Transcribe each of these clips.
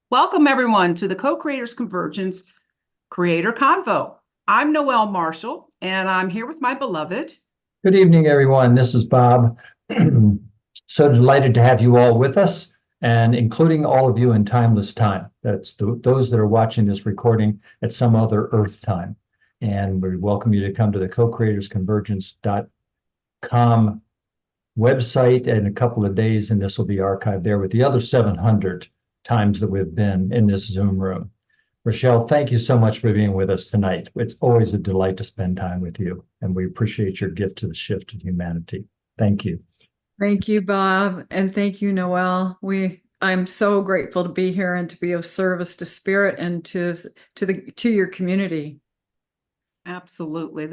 Welcome, everyone, to the Co-Creators Convergence Creator Convo. I'm Noel Marshall, and I'm here with my beloved. Good evening, everyone. This is Bob. So delighted to have you all with us, and including all of you in timeless time. That's those that are watching this recording at some other Earth time. And we welcome you to come to the co-creatorsconvergence.com website in a couple of days, and this will be archived there with the other 700 times that we've been in this Zoom room. Rachelle, thank you so much for being with us tonight. It's always a delight to spend time with you, and we appreciate your gift to the shift of humanity. Thank you. Thank you, Bob, and thank you, Noel. I'm so grateful to be here and to be of service to Spirit and to your community. Absolutely.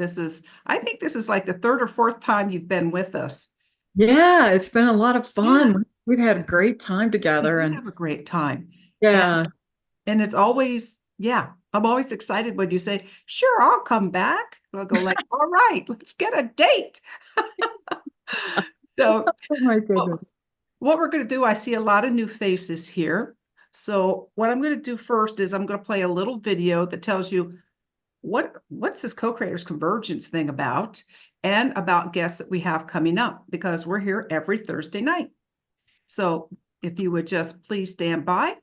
I think this is like the third or fourth time you've been with us. Yeah, it's been a lot of fun. Yeah. We've had a great time together. We have a great time. Yeah. And it's always, I'm always excited when you say, sure, I'll come back. And I'll go like, all right, let's get a date. So, oh my goodness. What we're going to do, I see a lot of new faces here. So what I'm going to do first is I'm going to play a little video that tells you what's this Co-Creators Convergence thing about, and about guests that we have coming up, because we're here every Thursday night. So if you would just please stand by.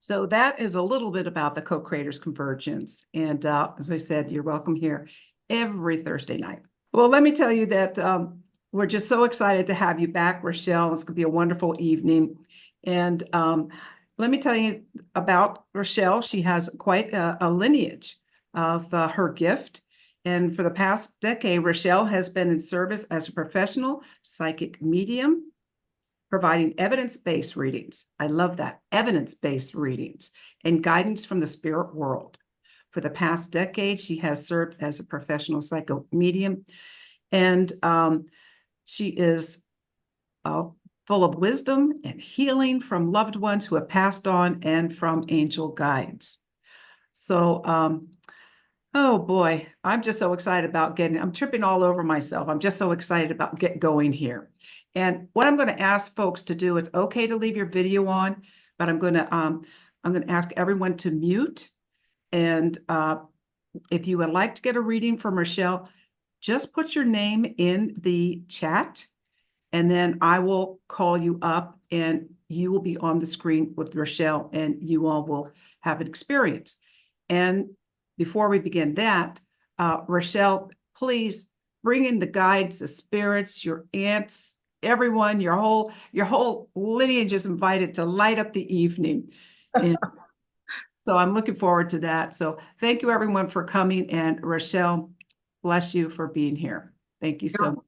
So that is a little bit about the Co-Creators Convergence. And as I said, you're welcome here every Thursday night. Well, let me tell you that we're just so excited to have you back, Rachelle. It's going to be a wonderful evening. And let me tell you about Rachelle. She has quite a lineage of her gift. And for the past decade, Rachelle has been in service as a professional psychic medium, providing evidence-based readings. I love that, evidence-based readings and guidance from the spirit world. For the past decade, she has served as a professional psychic medium, and she is full of wisdom and healing from loved ones who have passed on and from angel guides. So, oh boy, I'm just so excited about I'm tripping all over myself. I'm just so excited about get going here. And what I'm going to ask folks to do, it's okay to leave your video on, but I'm going to ask everyone to mute. And if you would like to get a reading from Rachelle, just put your name in the chat, and then I will call you up and you will be on the screen with Rachelle, and you all will have an experience. And before we begin that, Rachelle, please bring in the guides, the spirits, your aunts, everyone, your whole lineage is invited to light up the evening. And so I'm looking forward to that. So thank you everyone for coming, and Rachelle, bless you for being here. Thank you so much.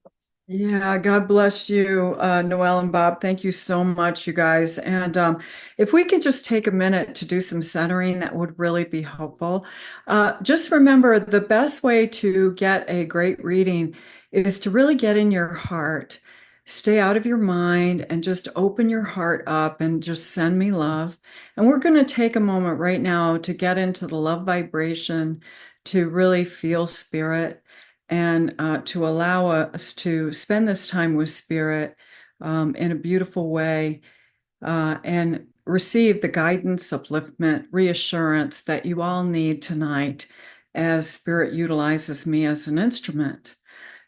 Yeah, God bless you, Noel and Bob. Thank you so much, you guys. And if we could just take a minute to do some centering, that would really be helpful. Just remember, the best way to get a great reading is to really get in your heart. Stay out of your mind and just open your heart up and just send me love. And we're going to take a moment right now to get into the love vibration, to really feel spirit and to allow us to spend this time with Spirit in a beautiful way and receive the guidance, upliftment, reassurance that you all need tonight as Spirit utilizes me as an instrument.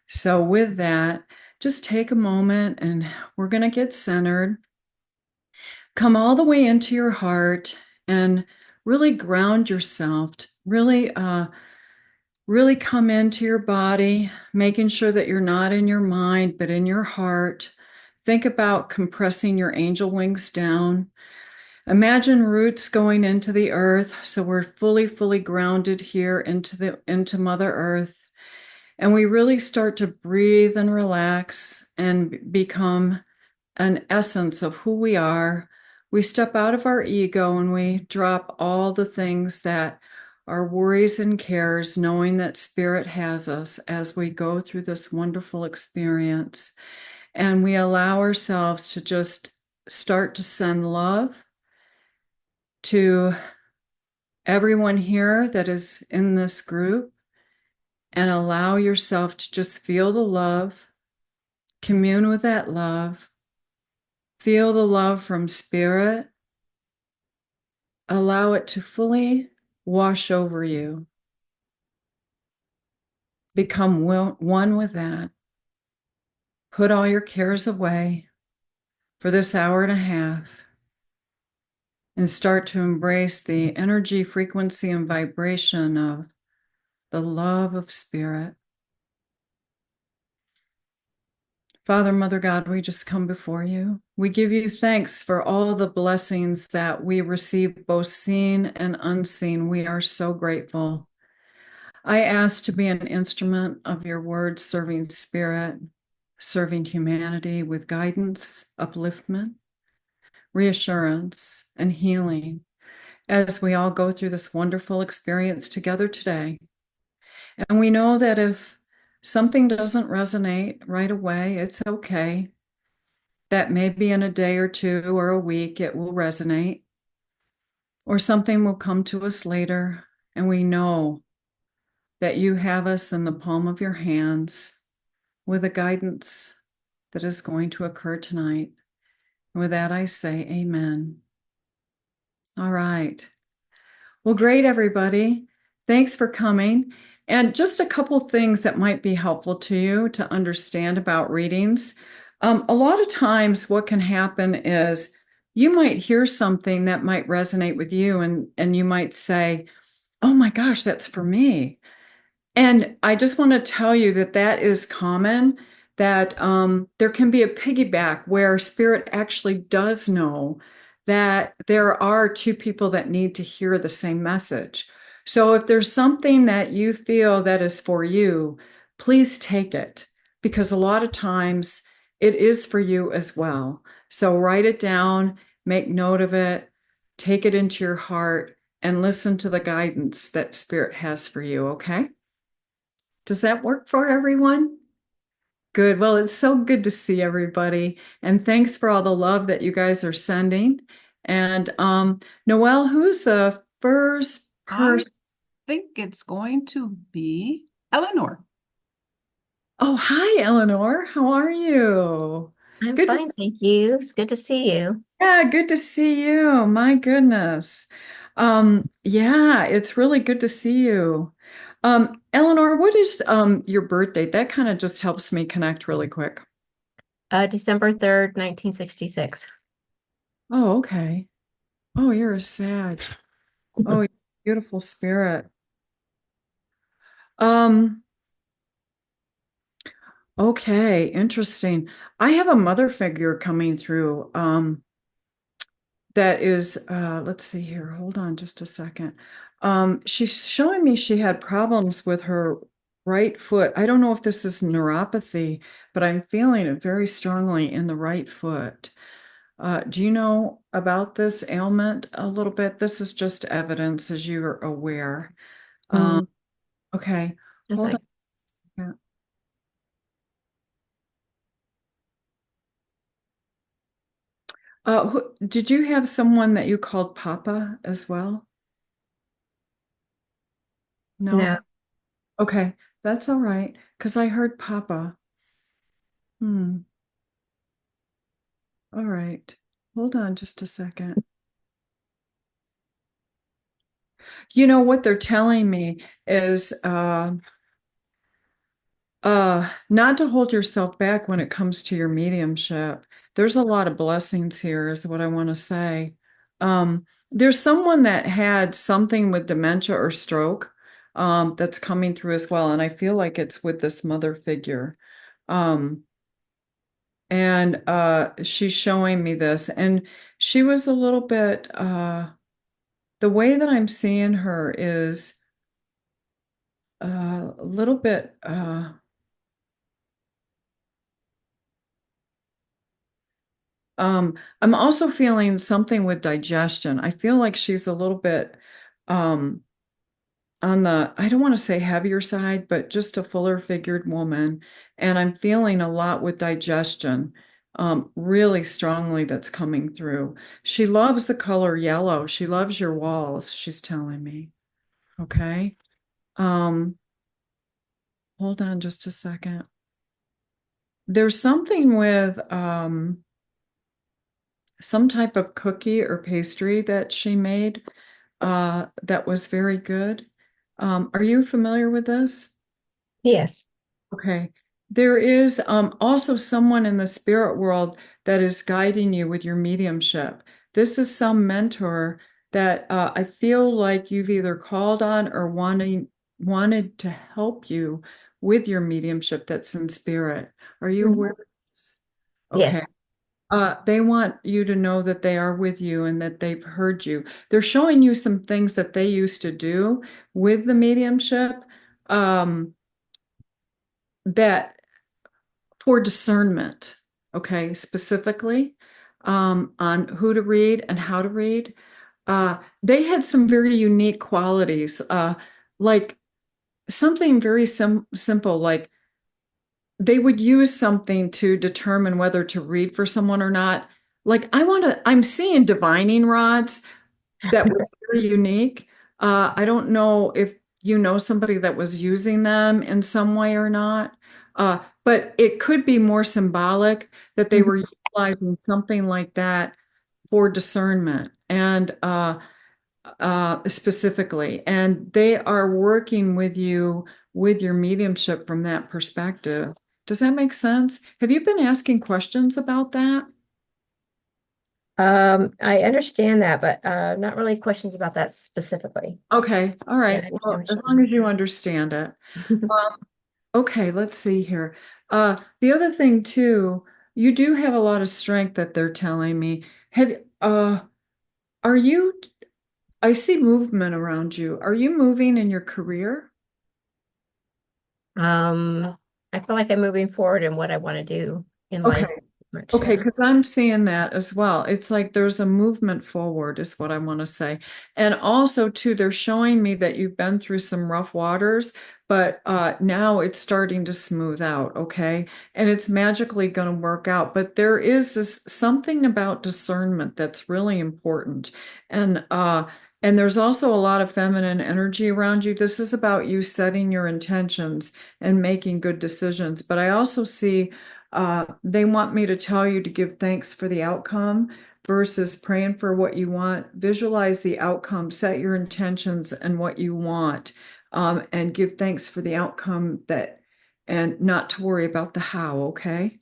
So with that, just take a moment and we're going to get centered. Come all the way into your heart and really ground yourself. Really come into your body, making sure that you're not in your mind, but in your heart. Think about compressing your angel wings down. Imagine roots going into the earth. So we're fully grounded here into Mother Earth. And we really start to breathe and relax and become an essence of who we are. We step out of our ego and we drop all the things that are worries and cares, knowing that Spirit has us as we go through this wonderful experience. And we allow ourselves to just start to send love to everyone here that is in this group, and allow yourself to just feel the love, commune with that love, feel the love from Spirit, allow it to fully wash over you. Become one with that. Put all your cares away for this hour and a half and start to embrace the energy, frequency, and vibration of the love of Spirit. Father, Mother God, we just come before you. We give you thanks for all the blessings that we receive, both seen and unseen. We are so grateful. I ask to be an instrument of your word, serving Spirit, serving humanity with guidance, upliftment, reassurance, and healing as we all go through this wonderful experience together today. And we know that if something doesn't resonate right away, it's okay. That maybe in a day or two or a week, it will resonate, or something will come to us later. And we know that you have us in the palm of your hands with the guidance that is going to occur tonight. And with that, I say amen. All right. Well, great, everybody. Thanks for coming. And just a couple things that might be helpful to you to understand about readings. A lot of times what can happen is you might hear something that might resonate with you, and you might say, oh my gosh, that's for me. And I just want to tell you that that is common, that there can be a piggyback where Spirit actually does know that there are two people that need to hear the same message. So if there's something that you feel that is for you, please take it, because a lot of times it is for you as well. So write it down, make note of it, take it into your heart, and listen to the guidance that Spirit has for you, okay? Does that work for everyone? Good. Well, it's so good to see everybody. And thanks for all the love that you guys are sending. And Noel, who's the first person? I think it's going to be Eleanor. Oh, hi, Eleanor. How are you? I'm Good to fine, thank you. It's good to see you. Yeah, good to see you. My goodness. Yeah, it's really good to see you. Eleanor, what is your birth date? That kind of just helps me connect really quick. December 3rd, 1966. Oh, okay. Oh, you're a Sag. Oh, you're a beautiful spirit. Um, okay, interesting. I have a mother figure coming through. That is, let's see here. Hold on just a second. She's showing me she had problems with her right foot. I don't know if this is neuropathy, but I'm feeling it very strongly in the right foot. Do you know about this ailment a little bit? This is just evidence, as you're aware. Mm, Okay, hold okay. on just a second. Did you have someone that you called Papa as well? No? No. Okay, That's all right, because I heard Papa. Hmm. All right. Hold on just a second. You know what they're telling me is not to hold yourself back when it comes to your mediumship. There's a lot of blessings here, is what I want to say. There's someone that had something with dementia or stroke that's coming through as well, and I feel like it's with this mother figure. And she's showing me this, and she was a little bit the way that I'm seeing her is a little bit I'm also feeling something with digestion. I feel like she's a little bit um on the, I don't want to say heavier side, but just a fuller figured woman. And I'm feeling a lot with digestion, really strongly that's coming through. She loves the color yellow. She loves your walls, she's telling me. Okay. Um, Hold on just a second. There's something with some type of cookie or pastry that she made that was very good. Are you familiar with this? Yes. Okay. There is also someone in the spirit world that is guiding you with your mediumship. This is some mentor that I feel like you've either called on or wanted to help you with your mediumship that's in spirit. Are you aware of this? Okay. Yes. They want you to know that they are with you and that they've heard you. They're showing you some things that they used to do with the mediumship that for discernment, okay, specifically on who to read and how to read. They had some very unique qualities, like something very simple, like they would use something to determine whether to read for someone or not. Like I'm seeing divining rods that was very unique. I don't know if you know somebody that was using them in some way or not, but it could be more symbolic that they were utilizing something like that for discernment and specifically. And they are working with you with your mediumship from that perspective. Does that make sense? Have you been asking questions about that? I understand that, but not really questions about that specifically. Okay, all Yeah, right. I Well, understand as what long as you understand it. you Um, okay, let's see here. The other thing too, you do have a lot of strength that they're telling me. Have are you, I see movement around you. Are you moving in your career? mean. I feel like I'm moving forward in what I want to do in Okay. life. Much, Okay, yeah. because I'm seeing that as well. It's like there's a movement forward, is what I want to say. And also, too, they're showing me that you've been through some rough waters, but now it's starting to smooth out, okay? And it's magically going to work out. But there is this something about discernment that's really important. And there's also a lot of feminine energy around you. This is about you setting your intentions and making good decisions. But I also see they want me to tell you to give thanks for the outcome versus praying for what you want. Visualize the outcome, set your intentions and what you want, and give thanks for the outcome and not to worry about the how, okay?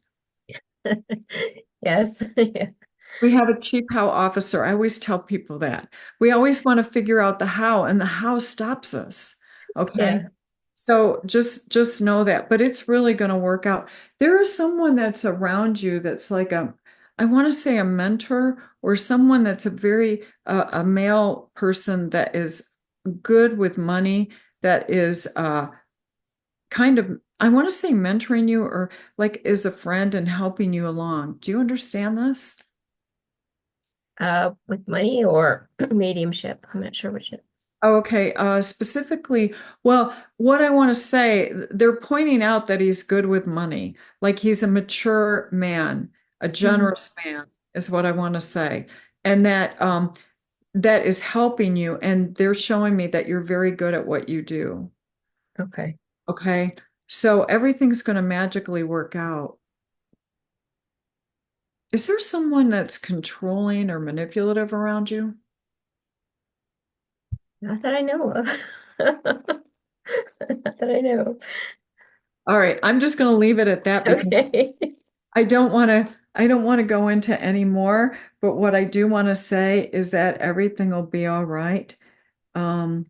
Yes. Yeah. We have a chief how officer. I always tell people that. We always want to figure out the how, and the how stops us. Okay. Yeah. So just know that, but it's really going to work out. There is someone that's around you that's like I want to say a mentor or someone that's a very a male person that is good with money, that is kind of, I want to say mentoring you or like is a friend and helping you along. Do you understand this? With money or mediumship. I'm not sure which it. Okay, specifically, well, what I want to say, they're pointing out that he's good with money, like he's a mature man, a Mhm. generous man, is what I want to say, and that that is helping you, and they're showing me that you're very good at what you do. Okay. Okay. So everything's going to magically work out. Is there someone that's controlling or manipulative around you? Not that I know of. Not that I know of. All right, I'm just going to leave it at that because Okay. I don't want to go into any more, but what I do want to say is that everything will be all right. Um,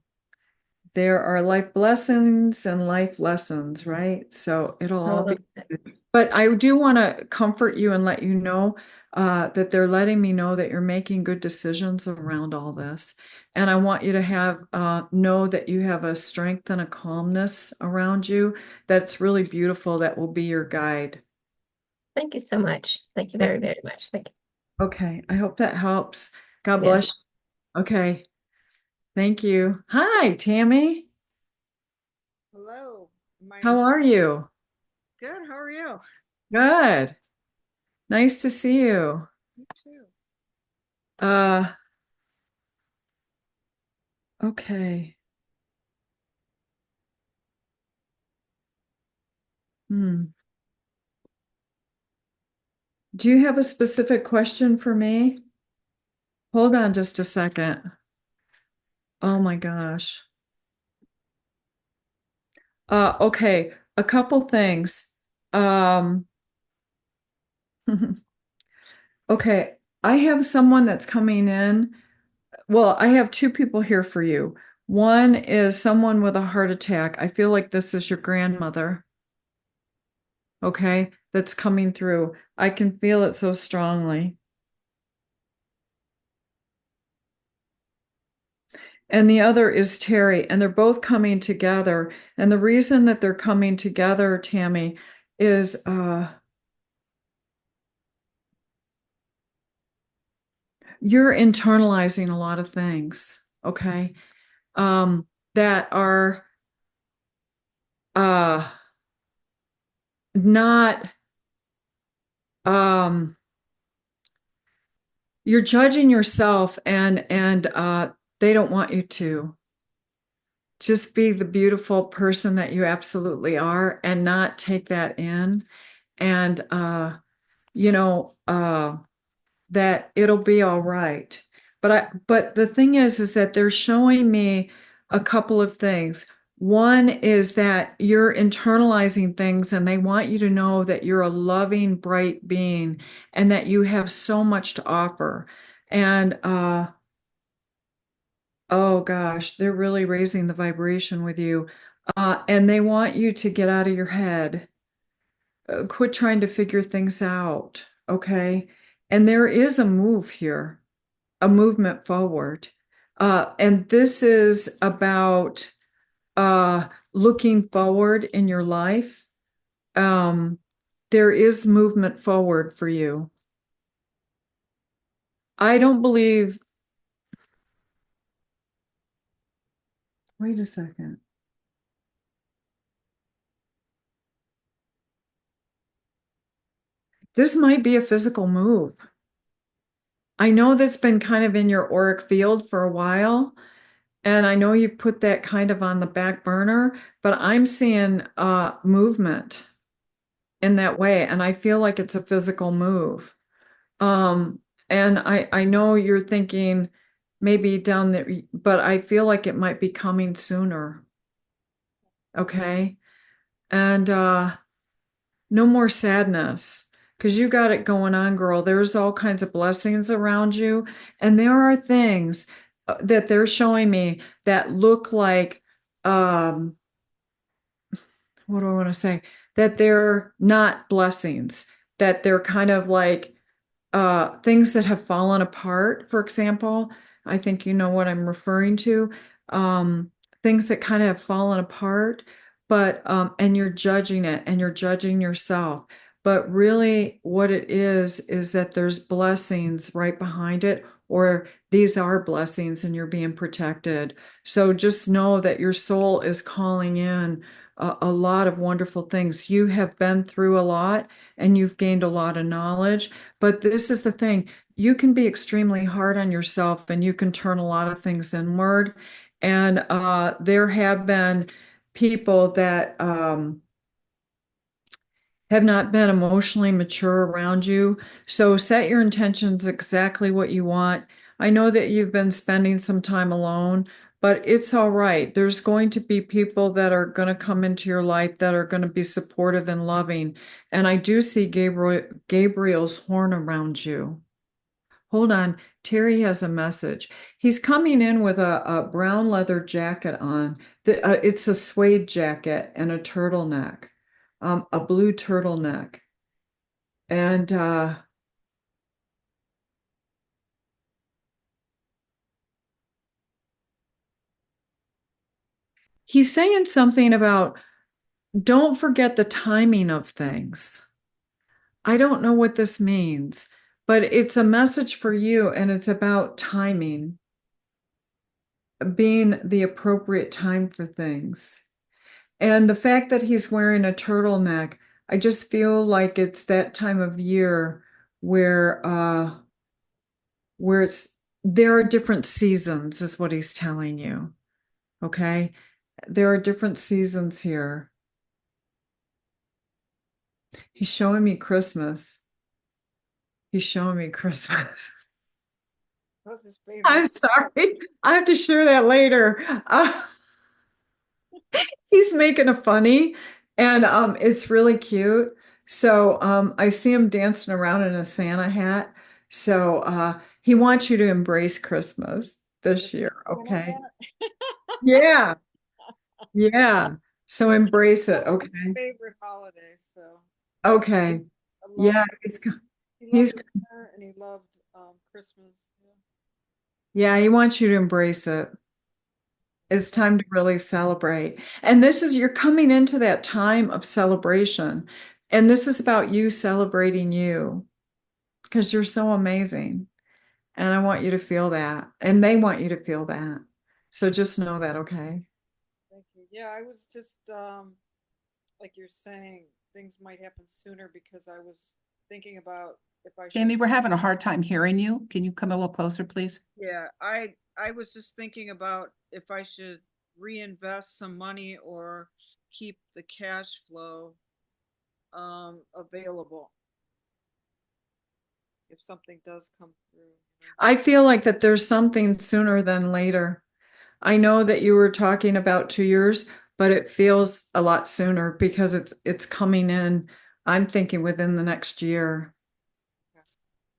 there are life blessings and life lessons, right? So it'll I all be love that. good. But I do want to comfort you and let you know that they're letting me know that you're making good decisions around all this. And I want you to have know that you have a strength and a calmness around you that's really beautiful that will be your guide. Thank you so much. Thank you very, very much. Thank you. Okay, I hope that helps. God Yeah. bless you. Okay, thank you. Hi, Tammy. Hello. How are you? Good? How are you? Good. Nice to see you. Me too. Uh, okay. Hmm. Do you have a specific question for me? Hold on just a second. Oh my gosh. Okay, a couple things. Um, okay, I have someone that's coming in. Well, I have two people here for you. One is someone with a heart attack. I feel like this is your grandmother, okay, that's coming through. I can feel it so strongly. And the other is Terry, and they're both coming together. And the reason that they're coming together, Tammy, is you're internalizing a lot of things, okay, that are uh, not, um, you're judging yourself, and they don't want you to. Just be the beautiful person that you absolutely are and not take that in. And, you know, that it'll be all right. But the thing is that they're showing me a couple of things. One is that you're internalizing things and they want you to know that you're a loving, bright being and that you have so much to offer. And oh gosh, they're really raising the vibration with you. And they want you to get out of your head. Quit trying to figure things out, okay? And there is a move here, a movement forward. And this is about looking forward in your life. Um, there is movement forward for you. I don't believe, wait a second. This might be a physical move. I know that's been kind of in your auric field for a while, and I know you've put that kind of on the back burner, but I'm seeing movement in that way, and I feel like it's a physical move. Um, and I know you're thinking maybe down there, but I feel like it might be coming sooner. Okay. And no more sadness because you got it going on, girl. There's all kinds of blessings around you. And there are things that they're showing me that look like, um, what do I want to say? That they're not blessings, that they're kind of like things that have fallen apart, for example. I think you know what I'm referring to. Um, things that kind of have fallen apart, but and you're judging it and you're judging yourself. But really, what it is that there's blessings right behind it, or these are blessings and you're being protected. So just know that your soul is calling in a lot of wonderful things. You have been through a lot and you've gained a lot of knowledge. But this is the thing, you can be extremely hard on yourself and you can turn a lot of things inward. And there have been people that have not been emotionally mature around you. So set your intentions exactly what you want. I know that you've been spending some time alone, but it's all right. There's going to be people that are going to come into your life that are going to be supportive and loving. And I do see Gabriel's horn around you. Hold on. Terry has a message. He's coming in with a brown leather jacket on. It's a suede jacket and a turtleneck, a blue turtleneck. And he's saying something about don't forget the timing of things. I don't know what this means, but it's a message for you, and it's about timing, being the appropriate time for things. And the fact that he's wearing a turtleneck, I just feel like it's that time of year where it's there are different seasons, is what he's telling you. Okay? There are different seasons here. He's showing me Christmas. He's showing me Christmas. What's his I'm favorite? sorry. I have to share that later. He's making a funny, and it's really cute. So I see him dancing around in a Santa hat. So he wants you to embrace Christmas this year, Santa okay? hat? Yeah, yeah. So embrace it, That's okay? his favorite holiday, so Okay. I love, Yeah, he loved he's winter and he loved Christmas. yeah, he wants you to embrace it. It's time to really celebrate. And you're coming into that time of celebration. And this is about you celebrating you because you're so amazing. And I want you to feel that. And they want you to feel that. So just know that, okay? Thank you. Yeah, I was just like you're saying, things might happen sooner because I was thinking about if I should. Tammy, we're having a hard time hearing you. Can you come a little closer, please? Yeah, I was just thinking about if I should reinvest some money or keep the cash flow available if something does come through. I feel like that there's something sooner than later. I know that you were talking about 2 years, but it feels a lot sooner because it's coming in. I'm thinking within the next year.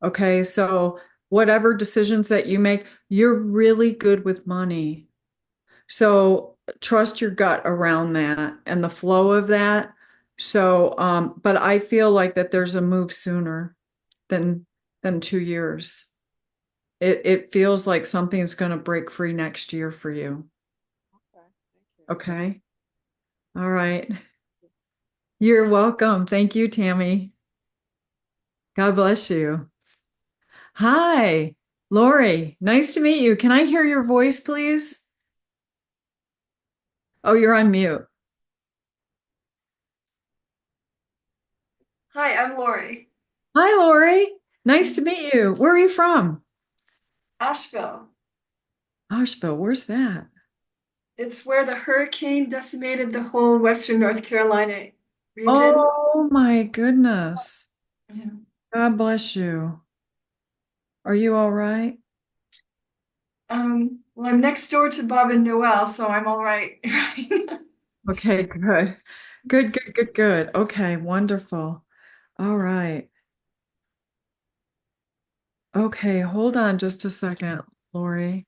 Okay, so whatever decisions that you make, you're really good with money. So trust your gut around that and the flow of that. So, but I feel like that there's a move sooner than 2 years. It feels like something's going to break free next year for you. Okay, thank you. Okay. All right. You're welcome. Thank you, Tammy. God bless you. Hi, Lori. Nice to meet you. Can I hear your voice, please? Oh, you're on mute. Hi, I'm Lori. Hi, Lori. Nice to meet you. Where are you from? Asheville. Asheville. Where's that? It's where the hurricane decimated the whole Western North Carolina region. Oh my goodness. Yeah. God bless you. Are you all right? Well, I'm next door to Bob and Noel, so I'm all right. Okay, good. Good, good, good, good. Okay, wonderful. All right. Okay, hold on just a second, Lori.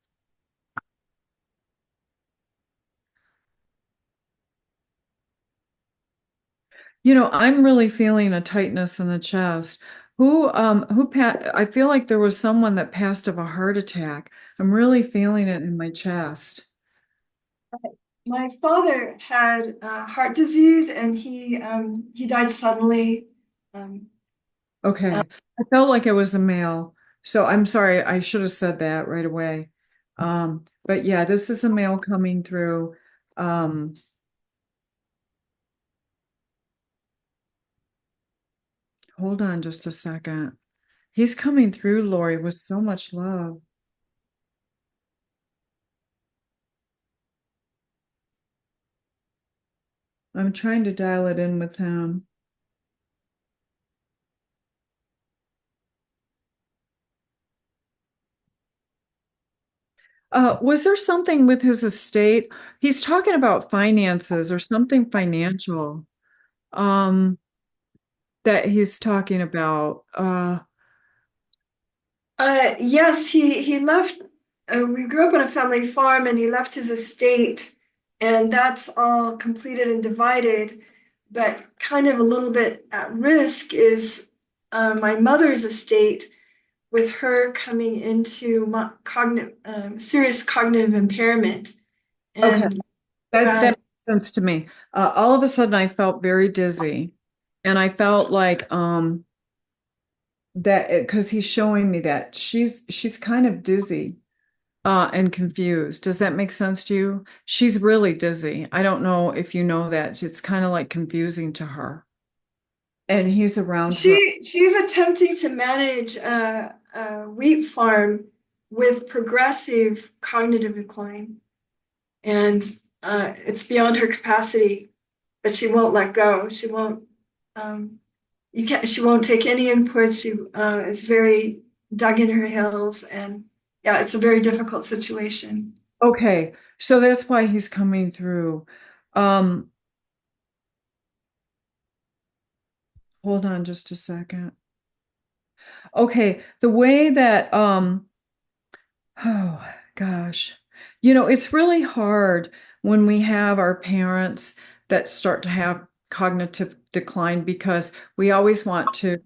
I'm really feeling a tightness in the chest. I feel like there was someone that passed of a heart attack. I'm really feeling it in my chest. My father had heart disease, and he died suddenly. Um, Okay. I felt like it was a male. So I'm sorry, I should have said that right away. But yeah, this is a male coming through. Um, hold on just a second. He's coming through, Lori, with so much love. I'm trying to dial it in with him. Was there something with his estate? He's talking about finances or something financial, um, that he's talking about. Yes, he left. We grew up on a family farm, and he left his estate, and that's all completed and divided. But kind of a little bit at risk is my mother's estate, with her coming into serious cognitive impairment. Okay, And that makes sense to me. All of a sudden, I felt very dizzy, and I felt like that because he's showing me that she's kind of dizzy and confused. Does that make sense to you? She's really dizzy. I don't know if you know that. It's kind of like confusing to her. And he's around her. she's attempting to manage a wheat farm with progressive cognitive decline, and it's beyond her capacity, but she won't let go. She won't. You can't. She won't take any input. She is very dug in her heels, and yeah, it's a very difficult situation. Okay, so that's why he's coming through. Um, Hold on just a second. Okay, the way that oh gosh. It's really hard when we have our parents that start to have cognitive decline because we always want to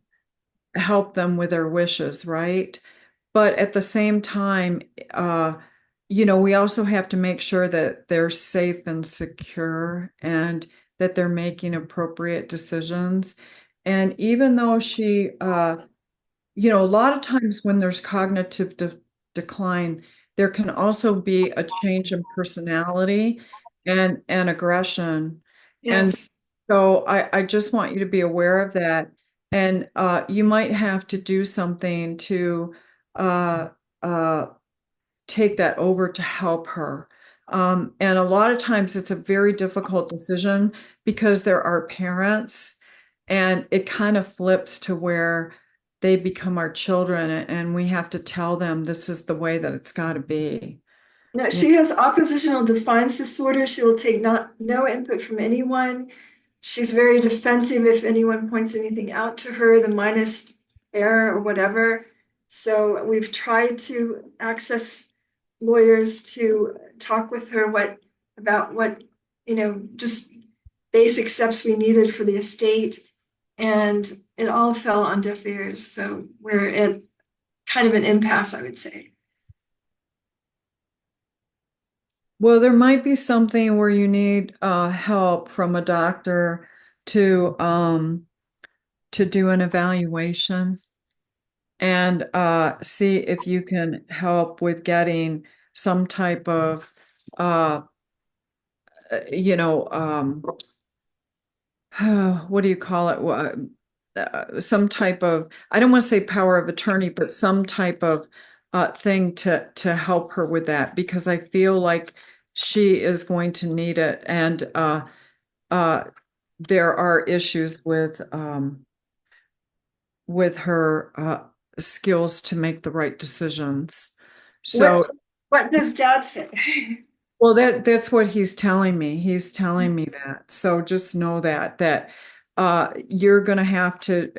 help them with their wishes, right? But at the same time, we also have to make sure that they're safe and secure and that they're making appropriate decisions. And even though a lot of times when there's cognitive decline, there can also be a change in personality and aggression. And Yes. so I just want you to be aware of that. And you might have to do something to uh, uh, take that over to help her. And a lot of times it's a very difficult decision because there are parents, and it kind of flips to where they become our children, and we have to tell them this is the way that it's got to be. No, You she has oppositional defiance disorder. She will take no input from anyone. She's very defensive if anyone points anything out to her, the minus error or whatever. So we've tried to access lawyers to talk with her about what, just basic steps we needed for the estate. And it all fell on deaf ears. So we're at kind of an impasse, I would say. Well, there might be something where you need help from a doctor to do an evaluation and see if you can help with getting some type of uh, you know, what do you call it? Some type of, I don't want to say power of attorney, but some type of thing to help her with that because I feel like she is going to need it. And uh, there are issues with her skills to make the right decisions. So, What does Dad say? well, that's what he's telling me. He's telling me that. So just know that you're going to have to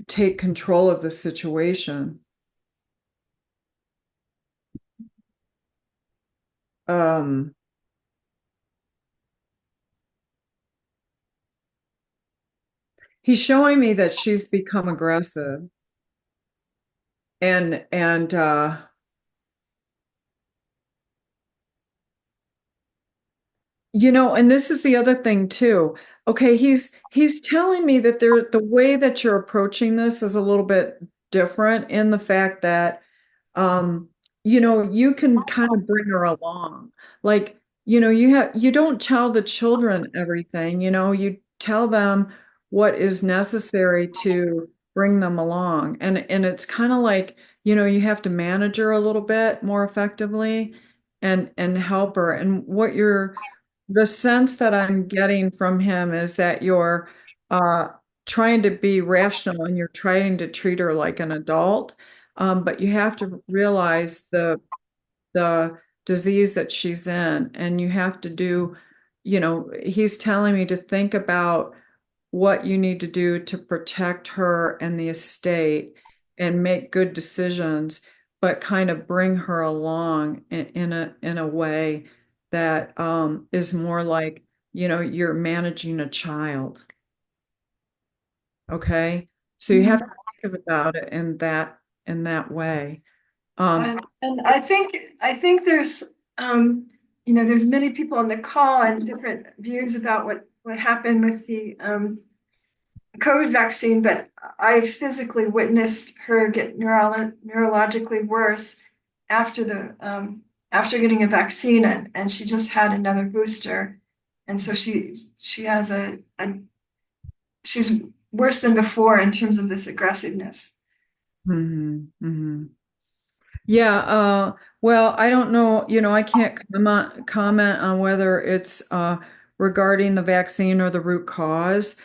take control of the situation. Um, he's showing me that she's become aggressive and and this is the other thing too. Okay, he's telling me that the way that you're approaching this is a little bit different in the fact that um, you can kind of bring her along. Like, you don't tell the children everything, you tell them what is necessary to bring them along. And it's kind of like, you have to manage her a little bit more effectively and help her. And the sense that I'm getting from him is that you're uh, trying to be rational and you're trying to treat her like an adult. But you have to realize the disease that she's in, and you have to do, he's telling me to think about what you need to do to protect her and the estate and make good decisions, but kind of bring her along in a way that is more like, you're managing a child. Okay. So you have to think about it in that way. And I think there's there's many people on the call and different views about what happened with the COVID vaccine, but I physically witnessed her get neurologically worse after the after getting a vaccine, and she just had another booster, and so she has a she's worse than before in terms of this aggressiveness. mhm, mhm. Yeah, well, I don't know, I can't comment on whether it's regarding the vaccine or the root cause.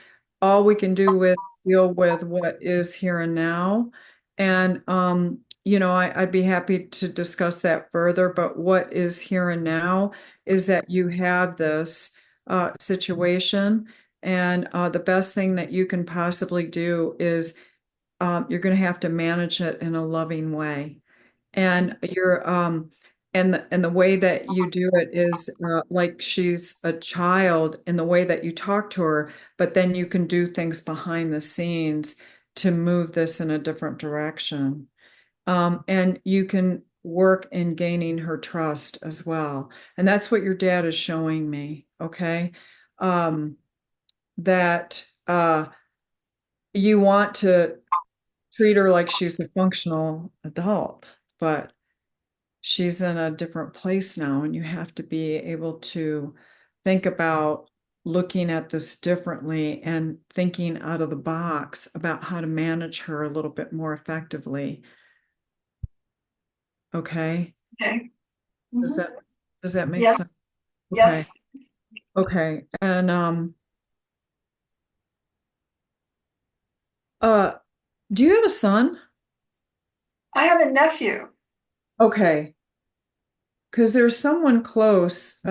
All we can do is deal with what is here and now. And I'd be happy to discuss that further, but what is here and now is that you have this situation, and the best thing that you can possibly do is you're going to have to manage it in a loving way. And the way that you do it is like she's a child in the way that you talk to her, but then you can do things behind the scenes to move this in a different direction. And you can work in gaining her trust as well. And that's what your dad is showing me, okay? That you want to treat her like she's a functional adult, but she's in a different place now, and you have to be able to think about looking at this differently and thinking out of the box about how to manage her a little bit more effectively. Okay? Okay. Does that does that make Yes. sense? Okay. Yes. Okay. And do you have a son? I have a nephew. Okay. Because there's someone close.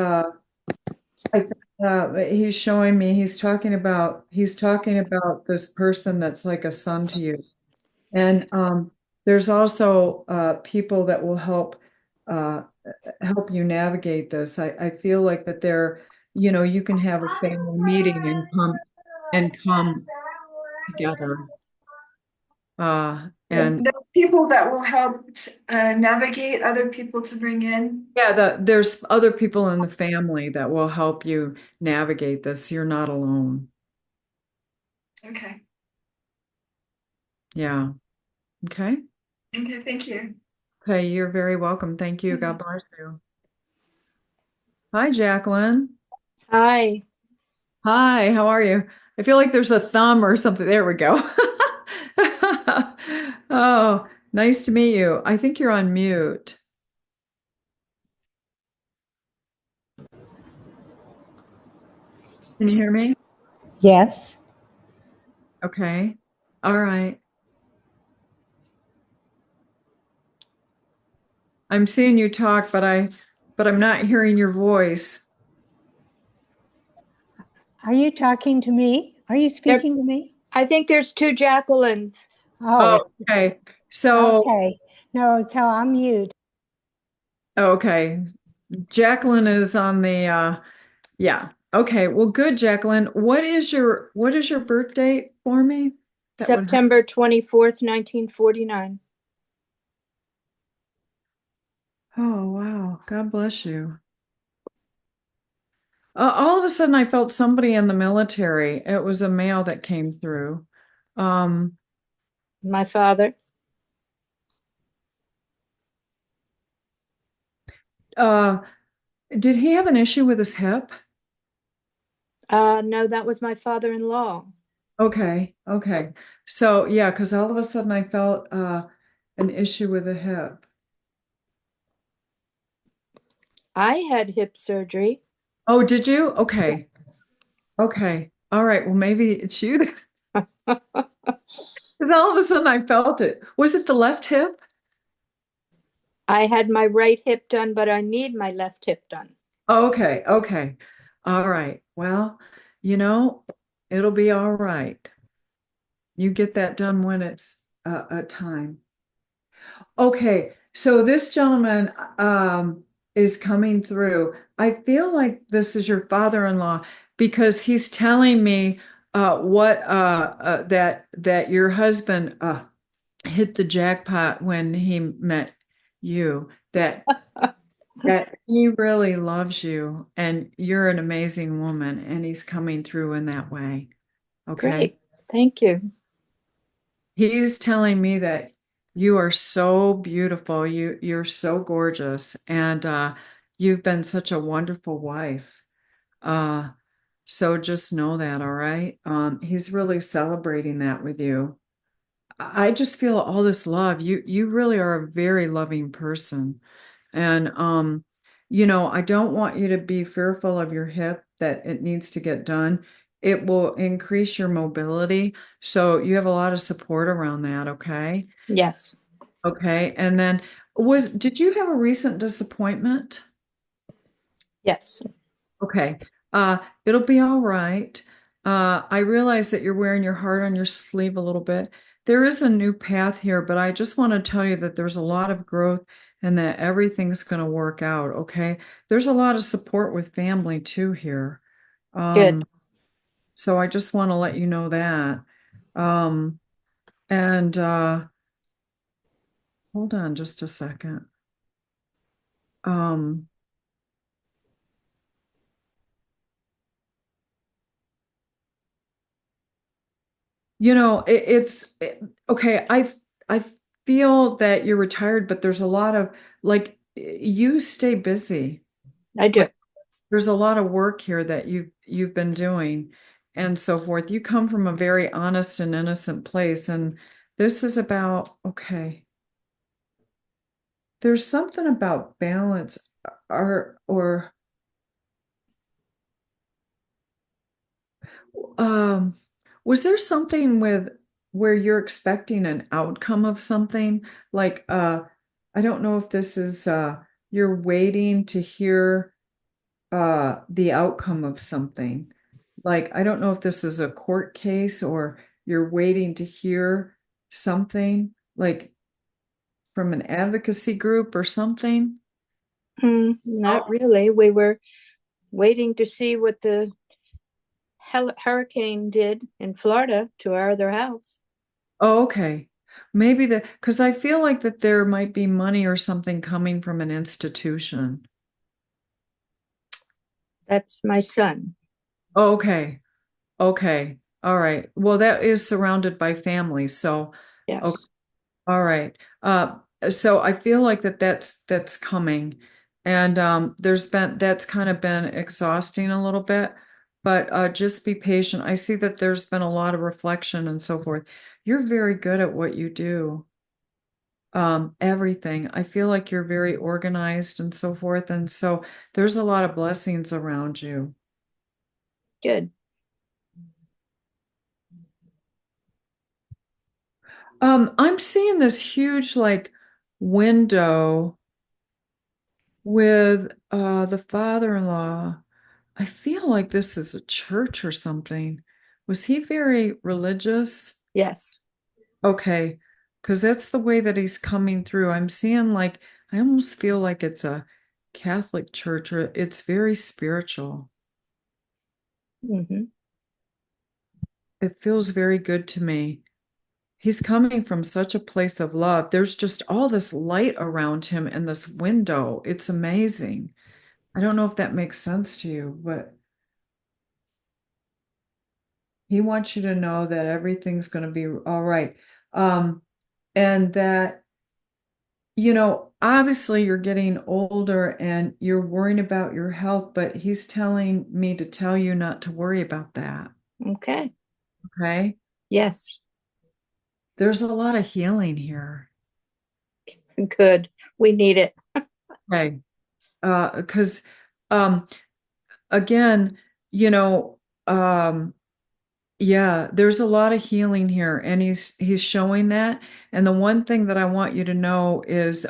He's showing me, he's talking about this person that's like a son to you. And there's also people that will uh, help you navigate this. I feel like that you can have a family meeting and come together. And The people that will help navigate other people to bring in. yeah, there's other people in the family that will help you navigate this. You're not alone. Okay. Yeah. Okay. Okay, thank you. Okay, you're very welcome. Thank you. God bless you. Hi, Jacqueline. Hi. Hi, how are you? I feel like there's a thumb or something. There we go. Oh, nice to meet you. I think you're on mute. Can you hear me? Yes. Okay. All right. I'm seeing you talk, but I'm not hearing your voice. Are you talking to me? Are you speaking to me? I think there's two Jacquelines. Oh, Okay. So, okay. No, so I'm mute. okay. Jacqueline is on the yeah. Okay. Well, good, Jacqueline. What is your birth date for me? That would help. September 24th, 1949. Oh, wow. God bless you. All of a sudden, I felt somebody in the military. It was a male that came through. My father. Did he have an issue with his hip? No, that was my father-in-law. Okay. Okay. So, yeah, because all of a sudden I felt an issue with the hip. I had hip surgery. Oh, did you? Okay. Okay. All right. Well, maybe it's you. Because all of a sudden I felt it. Was it the left hip? I had my right hip done, but I need my left hip done. Okay. Okay. All right. Well, it'll be all right. You get that done when it's a time. Okay. So this gentleman is coming through. I feel like this is your father-in-law because he's telling me what that your husband hit the jackpot when he met you, that he really loves you and you're an amazing woman and he's coming through in that way. Okay. Great. Thank you. He's telling me that you are so beautiful. You're so gorgeous and you've been such a wonderful wife. Uh so just know that, all right? He's really celebrating that with you. I just feel all this love. You really are a very loving person. And I don't want you to be fearful of your hip that it needs to get done. It will increase your mobility. So you have a lot of support around that, okay? Yes. Okay. And then did you have a recent disappointment? Yes. Okay. It'll be all right. I realize that you're wearing your heart on your sleeve a little bit. There is a new path here, but I just want to tell you that there's a lot of growth and that everything's going to work out. Okay. There's a lot of support with family too here. Good. So I just want to let you know that. Um, and hold on just a second. Um, okay. I feel that you're retired, but there's a lot of like you stay busy. I do. Like, there's a lot of work here that you've been doing and so forth. You come from a very honest and innocent place, and this is about okay. There's something about balance or Um, was there something with where you're expecting an outcome of something? Like, I don't know if this is you're waiting to hear the outcome of something. Like, I don't know if this is a court case or you're waiting to hear something like from an advocacy group or something. Not really. We were waiting to see what the hurricane did in Florida to our other house. Oh, okay. Maybe because I feel like that there might be money or something coming from an institution. That's my son. Oh, okay. Okay. All right. Well, that is surrounded by families. So, okay. Yes. All right. So I feel like that's coming. And that's kind of been exhausting a little bit, but just be patient. I see that there's been a lot of reflection and so forth. You're very good at what you do. Everything. I feel like you're very organized and so forth. And so there's a lot of blessings around you. Good. I'm seeing this huge like window with the father-in-law. I feel like this is a church or something. Was he very religious? Yes. Okay, because that's the way that he's coming through. I'm seeing like I almost feel like it's a Catholic church or it's very spiritual. Mm-hmm. It feels very good to me. He's coming from such a place of love. There's just all this light around him in this window. It's amazing. I don't know if that makes sense to you, but he wants you to know that everything's going to be all right. And that, obviously you're getting older and you're worrying about your health, but he's telling me to tell you not to worry about that. Okay. Okay. Yes. There's a lot of healing here. Good. We need it. Okay. Because again, you know, yeah, there's a lot of healing here, and he's showing that. And the one thing that I want you to know is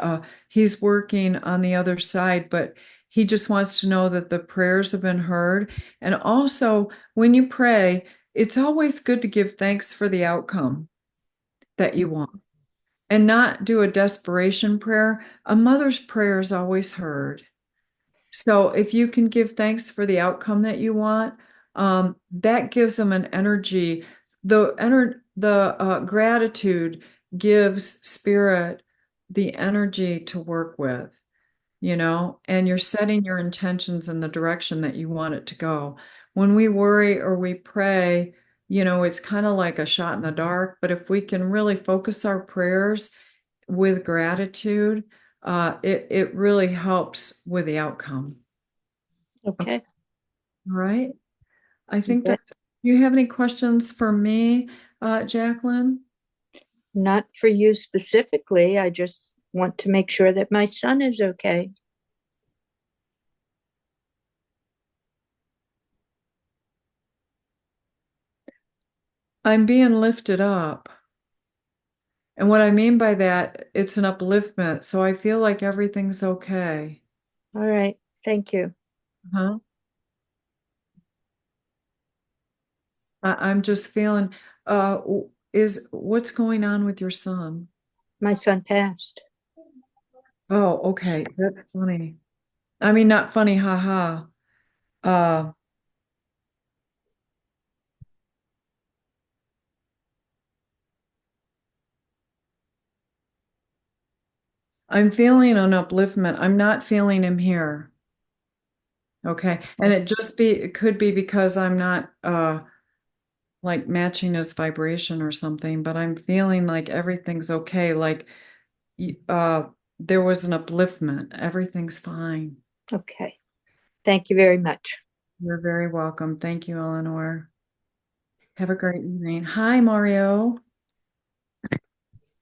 he's working on the other side, but he just wants to know that the prayers have been heard. And also, when you pray, it's always good to give thanks for the outcome that you want and not do a desperation prayer. A mother's prayer is always heard. So if you can give thanks for the outcome that you want, that gives them an energy. The gratitude gives spirit the energy to work with, and you're setting your intentions in the direction that you want it to go. When we worry or we pray, it's kind of like a shot in the dark, but if we can really focus our prayers with gratitude, it really helps with the outcome. Okay. All right. I think Okay. that's, do you have any questions for me, Jacqueline? Not for you specifically. I just want to make sure that my son is okay. I'm being lifted up. And what I mean by that, it's an upliftment. So I feel like everything's okay. All right. Thank you. Huh? I'm just feeling, what's going on with your son? My son passed. Oh, okay. That's funny. I mean, not funny, haha. I'm feeling an upliftment. I'm not feeling him here. Okay. And it could be because I'm not like matching his vibration or something, but I'm feeling like everything's okay. Like there was an upliftment. Everything's fine. Okay. Thank you very much. You're very welcome. Thank you, Eleanor. Have a great evening. Hi, Mario.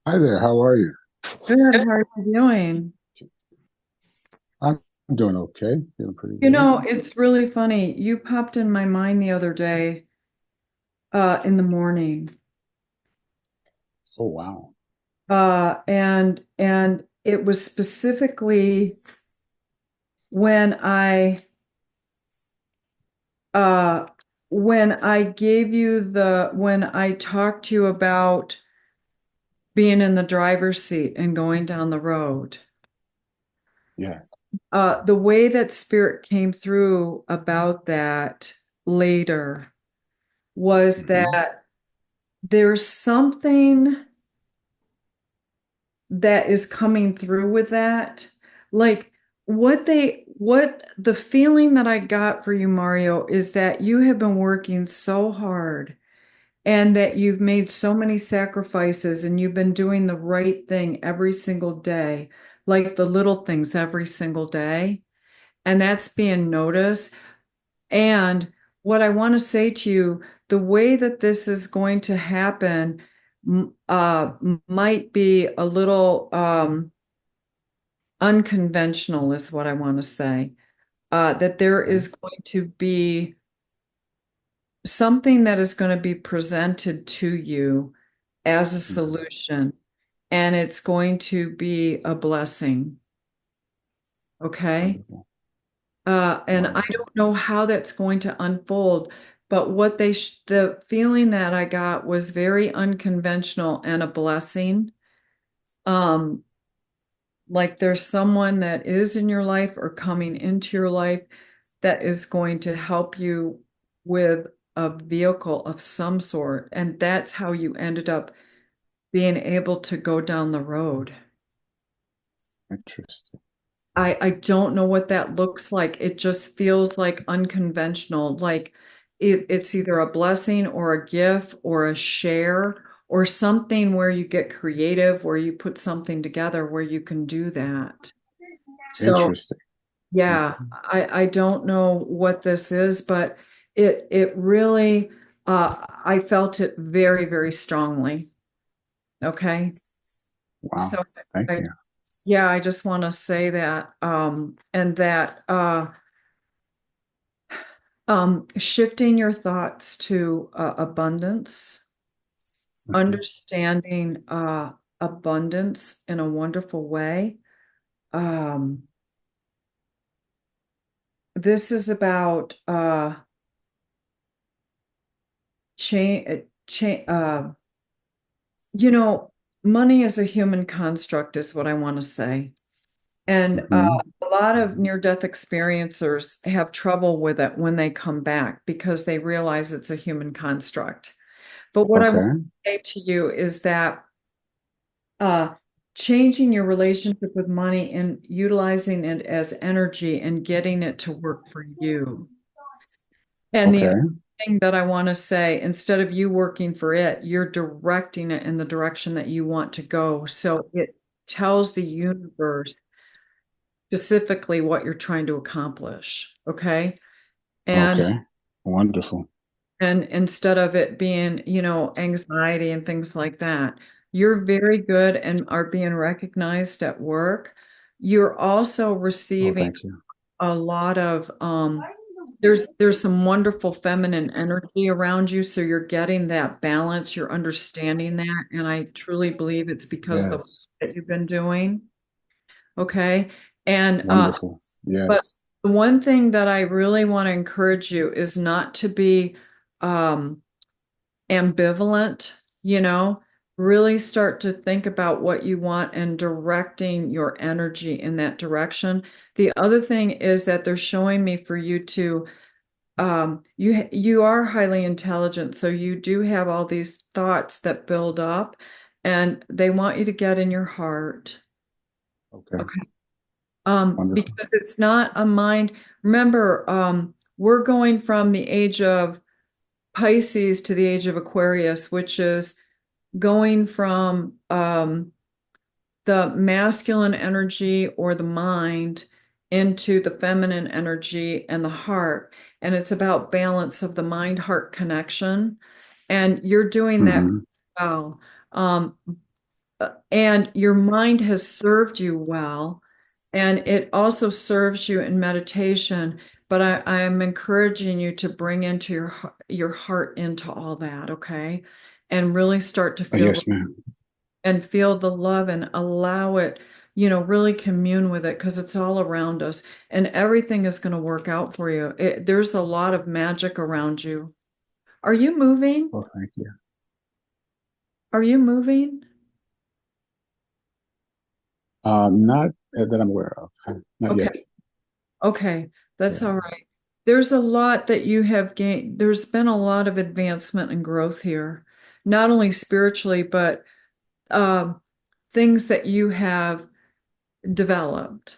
Hi there, how are you? Good. How are you doing? I'm doing okay, doing pretty good. It's really funny. You popped in my mind the other day, in the morning. Oh wow. And it was specifically when I when I talked to you about being in the driver's seat and going down the road. Yeah. The way that spirit came through about that later was that there's something that is coming through with that. Like what the feeling that I got for you, Mario, is that you have been working so hard and that you've made so many sacrifices and you've been doing the right thing every single day, like the little things every single day. And that's being noticed. And what I want to say to you, the way that this is going to happen might be a little unconventional, is what I want to say. That there is going to be something that is going to be presented to you as a solution, and it's going to be a blessing. Okay? And I don't know how that's going to unfold, but the feeling that I got was very unconventional and a blessing. Like there's someone that is in your life or coming into your life that is going to help you with a vehicle of some sort. And that's how you ended up being able to go down the road. Interesting. I don't know what that looks like. It just feels like unconventional. Like it's either a blessing or a gift or a share or something where you get creative, where you put something together where you can do that. So Interesting. yeah, I don't know what this is, but it really I felt it very, very strongly. Okay. Wow. So Thank you. yeah, I just want to say that and that Shifting your thoughts to abundance, understanding abundance in a wonderful way. This is about money is a human construct, is what I want to say. And a lot of near-death experiencers have trouble with it when they come back because they realize it's a human construct. But what I want to say to you is that changing your relationship with money and utilizing it as energy and getting it to work for you. And the other thing that I want to say, instead of you working for it, you're directing it in the direction that you want to go. So it tells the universe specifically what you're trying to accomplish. Okay. And Wonderful. And instead of it being, anxiety and things like that, you're very good and are being recognized at work. You're also receiving Thank you. a lot of there's some wonderful feminine energy around you, so you're getting that balance, you're understanding that, and I truly believe it's because of the work that you've been doing. Okay. And wonderful. But the one thing that I really want to encourage you is not to be ambivalent, really start to think about what you want and directing your energy in that direction. The other thing is that they're showing me for you to you are highly intelligent, so you do have all these thoughts that build up, and they want you to get in your heart. Okay. Because it's not a mind. Remember, we're going from the age of Pisces to the age of Aquarius, which is going from the masculine energy or the mind into the feminine energy and the heart. And it's about balance of the mind-heart connection. And you're doing that well. And your mind has served you well. And it also serves you in meditation. But I am encouraging you to bring into your heart into all that, okay? And really start to feel and feel the love and allow it, really commune with it, because it's all around us and everything is going to work out for you. There's a lot of magic around you. Are you moving? Oh, thank you. Are you moving? Not that I'm aware of. Not yet. Okay, that's all right. There's a lot that you have gained. There's been a lot of advancement and growth here, not only spiritually, but things that you have developed,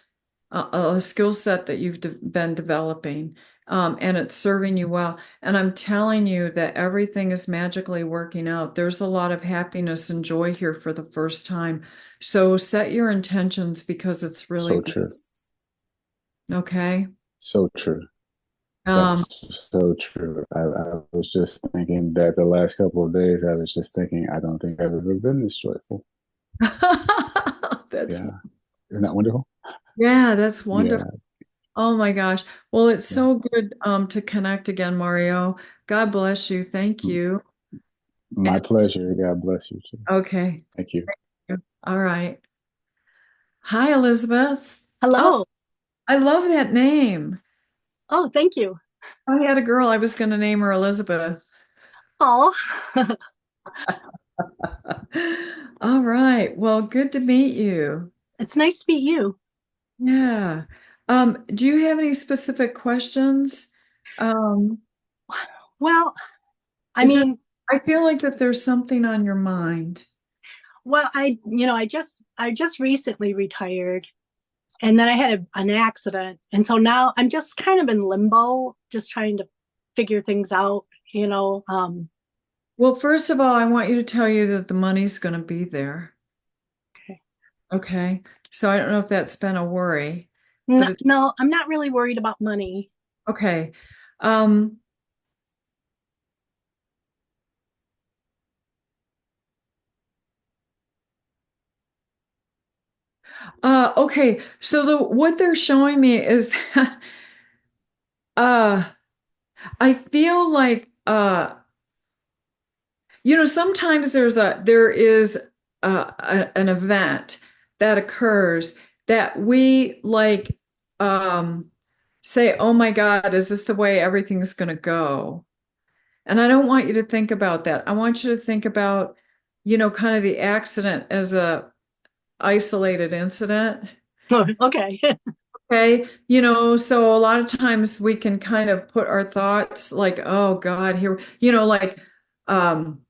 a skill set that you've been developing, and it's serving you well. And I'm telling you that everything is magically working out. There's a lot of happiness and joy here for the first time. So set your intentions, because it's really so true. Okay. So true. That's so true. I was just thinking that the last couple of days, I was just thinking, I don't think I've ever been this joyful. Isn't that wonderful? Yeah, that's wonderful. Yeah. Oh my gosh. Well, it's so good to connect again, Mario. God bless you. Thank you. My pleasure. God bless you too. Okay. Thank you. All right. Hi, Elizabeth. Hello. Oh, I love that name. Oh, thank you. I had a girl, I was going to name her Elizabeth. Oh. All right. Well, good to meet you. It's nice to meet you. Yeah. Do you have any specific questions? Well, I feel like that there's something on your mind. Well, I just recently retired, and then I had an accident. And so now I'm just kind of in limbo, just trying to figure things out, Well, first of all, I want you to tell you that the money's going to be there. Okay. Okay. So I don't know if that's been a worry. No, I'm not really worried about money. Okay. Okay. So what they're showing me is that I feel like sometimes there is an event that occurs that we like say, oh my God, is this the way everything's going to go? And I don't want you to think about that. I want you to think about, kind of the accident as a isolated incident. Okay. Okay. So a lot of times we can kind of put our thoughts like, oh God, here, um,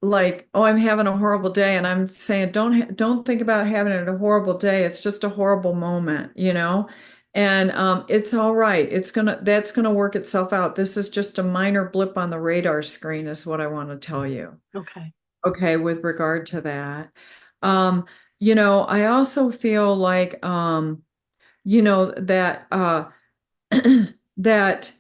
oh, I'm having a horrible day. And I'm saying, don't think about having it a horrible day. It's just a horrible moment. And it's all right. That's gonna work itself out. This is just a minor blip on the radar screen, is what I want to tell you. Okay. Okay, with regard to that. I also feel like that that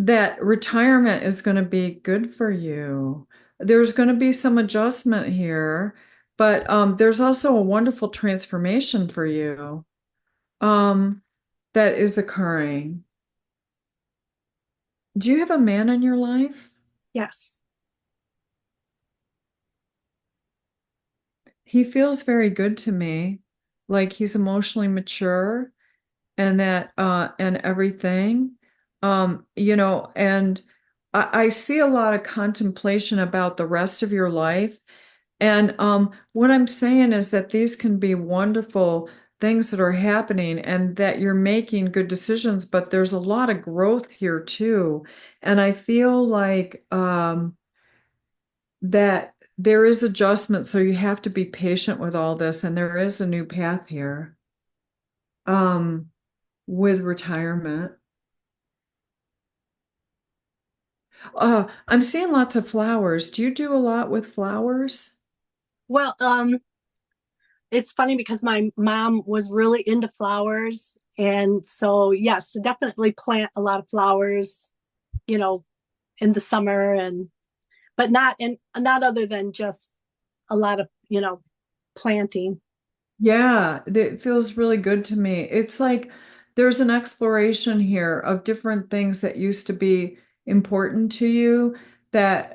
that retirement is going to be good for you. There's going to be some adjustment here, but there's also a wonderful transformation for you that is occurring. Do you have a man in your life? Yes. He feels very good to me, like he's emotionally mature and and everything. And I see a lot of contemplation about the rest of your life. And what I'm saying is that these can be wonderful things that are happening and that you're making good decisions, but there's a lot of growth here too. And I feel like that there is adjustment, so you have to be patient with all this, and there is a new path here with retirement. I'm seeing lots of flowers. Do you do a lot with flowers? Well, it's funny because my mom was really into flowers. And so, yes, definitely plant a lot of flowers, you know, in the summer but not other than just a lot of, planting. Yeah, it feels really good to me. It's like there's an exploration here of different things that used to be important to you that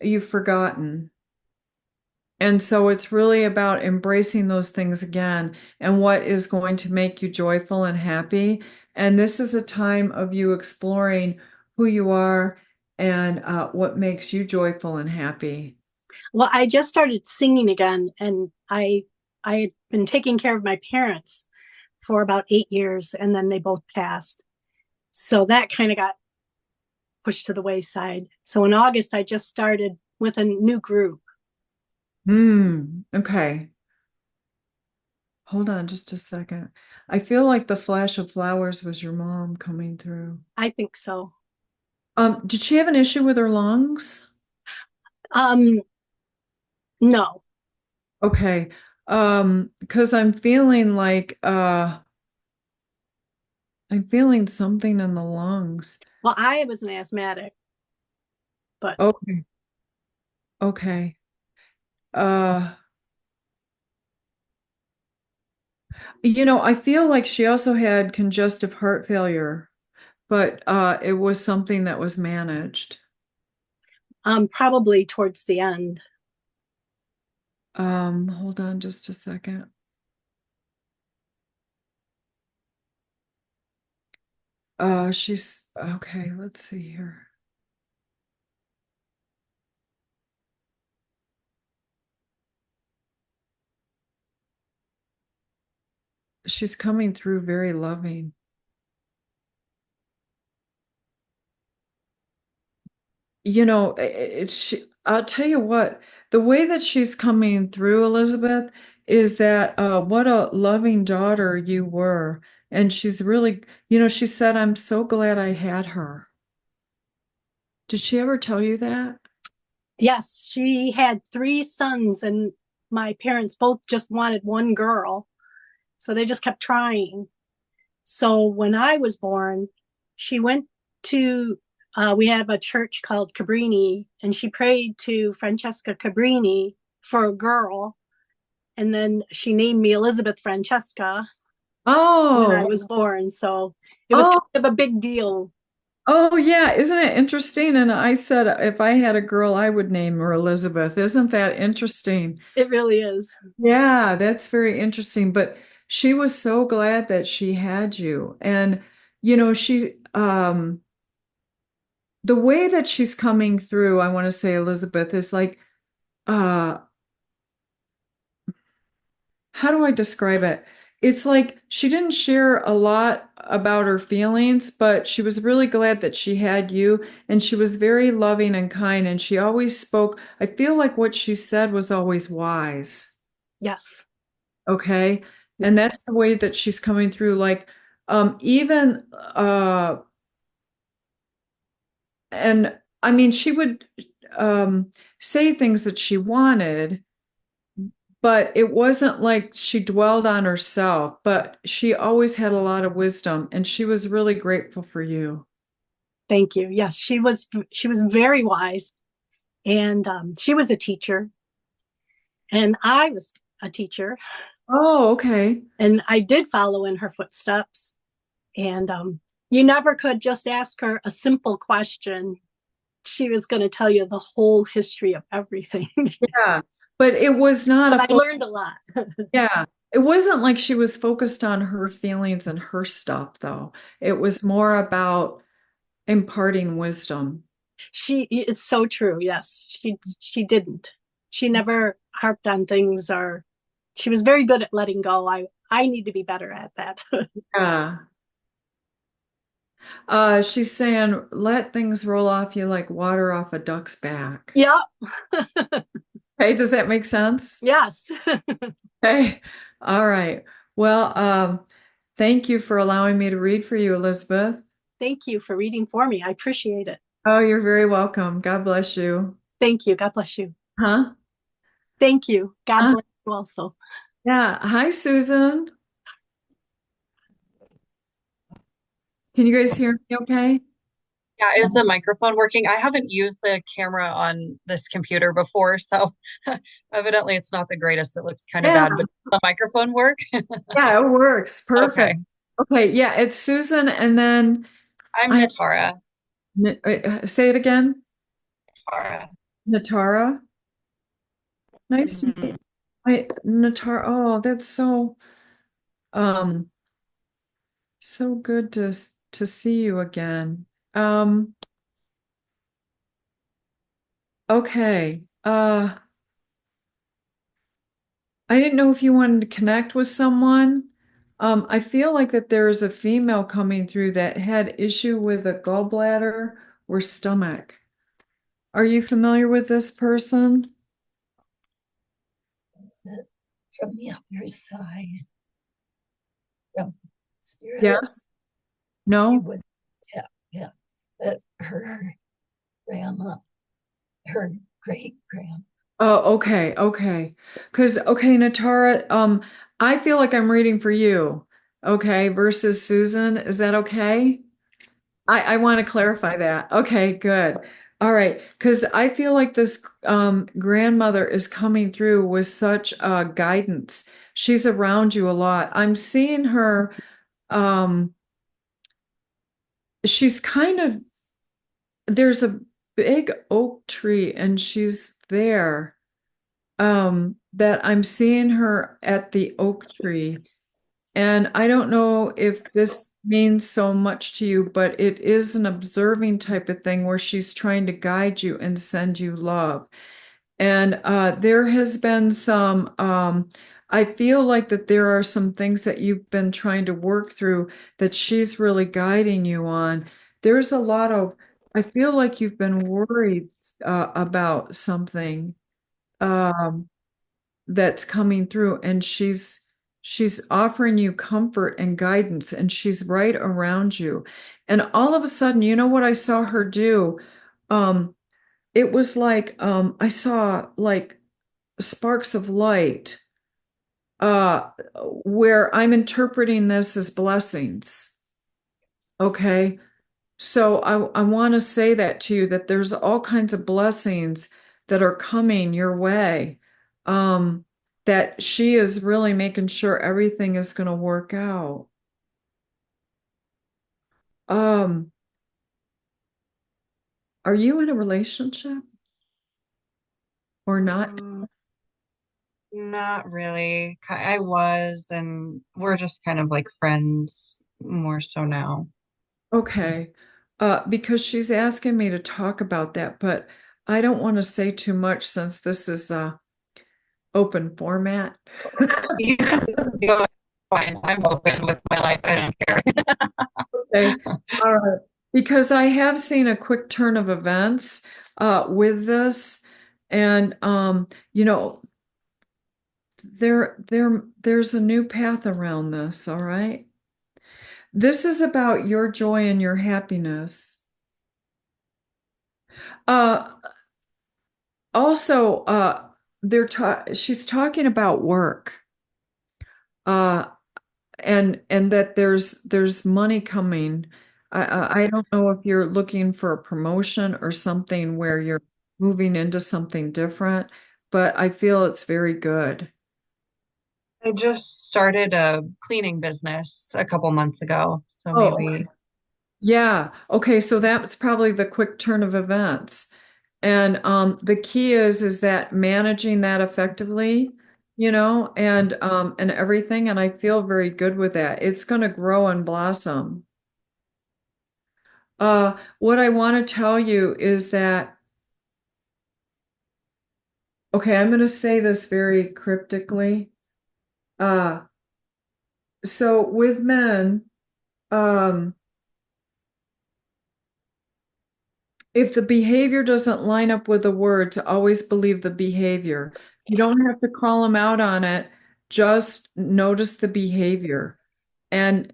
you've forgotten. And so it's really about embracing those things again and what is going to make you joyful and happy. And this is a time of you exploring who you are and what makes you joyful and happy. Well, I just started singing again, and I had been taking care of my parents for about 8 years, and then they both passed. So that kind of got pushed to the wayside. So in August, I just started with a new group. Okay. Hold on just a second. I feel like the flash of flowers was your mom coming through. I think so. Did she have an issue with her lungs? No. Okay. Because I'm feeling like I'm feeling something in the lungs. Well, I was an asthmatic, but Okay. Okay. Uh, I feel like she also had congestive heart failure, but it was something that was managed. probably towards the end. Hold on just a second. She's okay, let's see here. She's coming through very loving. I'll tell you what, the way that she's coming through, Elizabeth, is that what a loving daughter you were. And she's really, she said, I'm so glad I had her. Did she ever tell you that? Yes, she had 3 sons, and my parents both just wanted one girl. So they just kept trying. So when I was born, she went to, we have a church called Cabrini, and she prayed to Francesca Cabrini for a girl. And then she named me Elizabeth Francesca when I Oh, was born. So It was Oh. kind of a big deal. Oh, yeah. Isn't it interesting? And I said, if I had a girl, I would name her Elizabeth. Isn't that interesting? It really is. Yeah, that's very interesting. But she was so glad that she had you. And, the way that she's coming through, I want to say, Elizabeth, is like, uh, how do I describe it? It's like she didn't share a lot about her feelings, but she was really glad that she had you, and she was very loving and kind, and she always spoke. I feel like what she said was always wise. Yes. Okay. And that's the way that she's coming through. Like, even, and I mean, she would say things that she wanted, but it wasn't like she dwelled on herself, but she always had a lot of wisdom, and she was really grateful for you. Thank you. Yes, she was very wise, and she was a teacher, and I was a teacher. Oh, okay. And I did follow in her footsteps. And you never could just ask her a simple question. She was going to tell you the whole history of everything. Yeah, but it was not I learned a lot. Yeah. It wasn't like she was focused on her feelings and her stuff, though. It was more about imparting wisdom. It's so true. Yes, she didn't. She never harped on things, or she was very good at letting go. I need to be better at that. Yeah. She's saying, let things roll off you like water off a duck's back. Yep. Hey, does that make sense? Yes. Okay. All right. Well, thank you for allowing me to read for you, Elizabeth. Thank you for reading for me. I appreciate it. Oh, you're very welcome. God bless you. Thank you. God bless you. Huh? Thank you. God bless you also. Yeah. Hi, Susan. Can you guys hear me okay? Yeah, is the microphone working? I haven't used the camera on this computer before, so evidently it's not the greatest. It looks kind of bad, but does the microphone work? Yeah, it works. Perfect. Okay. Yeah, it's Susan, and then I'm Natara. Say it again. Natara. Natara. Nice to meet you. Natara. Oh, that's so so good to see you again. Okay. I didn't know if you wanted to connect with someone. I feel like that there is a female coming through that had issue with a gallbladder or stomach. Are you familiar with this person? From the other side. From spirit. Yes. No. Would, yeah. That her grandma, her great grandma. Oh, okay, okay. Because Natara, I feel like I'm reading for you, okay, versus Susan. Is that okay? I want to clarify that. Okay, good. All right, because I feel like this grandmother is coming through with such guidance. She's around you a lot. I'm seeing her. She's kind of, there's a big oak tree, and she's there. That I'm seeing her at the oak tree. And I don't know if this means so much to you, but it is an observing type of thing where she's trying to guide you and send you love. And there has been some, I feel like that there are some things that you've been trying to work through that she's really guiding you on. There's a lot of, I feel like you've been worried about something that's coming through, and she's offering you comfort and guidance, and she's right around you. And all of a sudden, you know what I saw her do? It was like I saw like sparks of light, uh, where I'm interpreting this as blessings. Okay. So I want to say that to you, that there's all kinds of blessings that are coming your way. That she is really making sure everything is going to work out. Um, are you in a relationship or not? Not really. I was, and we're just kind of like friends more so now. Okay. Because she's asking me to talk about that, but I don't want to say too much since this is a open format. You can go, fine. I'm open with my life. I don't care. Okay. All right. Because I have seen a quick turn of events with this, and you know, there's a new path around this, all right? This is about your joy and your happiness. Uh Also, she's talking about work, uh, and that there's money coming. I don't know if you're looking for a promotion or something where you're moving into something different, but I feel it's very good. I just started a cleaning business a couple months ago, so Oh, maybe. yeah. Okay, so that's probably the quick turn of events. And the key is that managing that effectively, and everything, and I feel very good with that. It's going to grow and blossom. What I want to tell you is that, okay, I'm going to say this very cryptically. Uh, so with men, um, if the behavior doesn't line up with the words, always believe the behavior. You don't have to call them out on it. Just notice the behavior and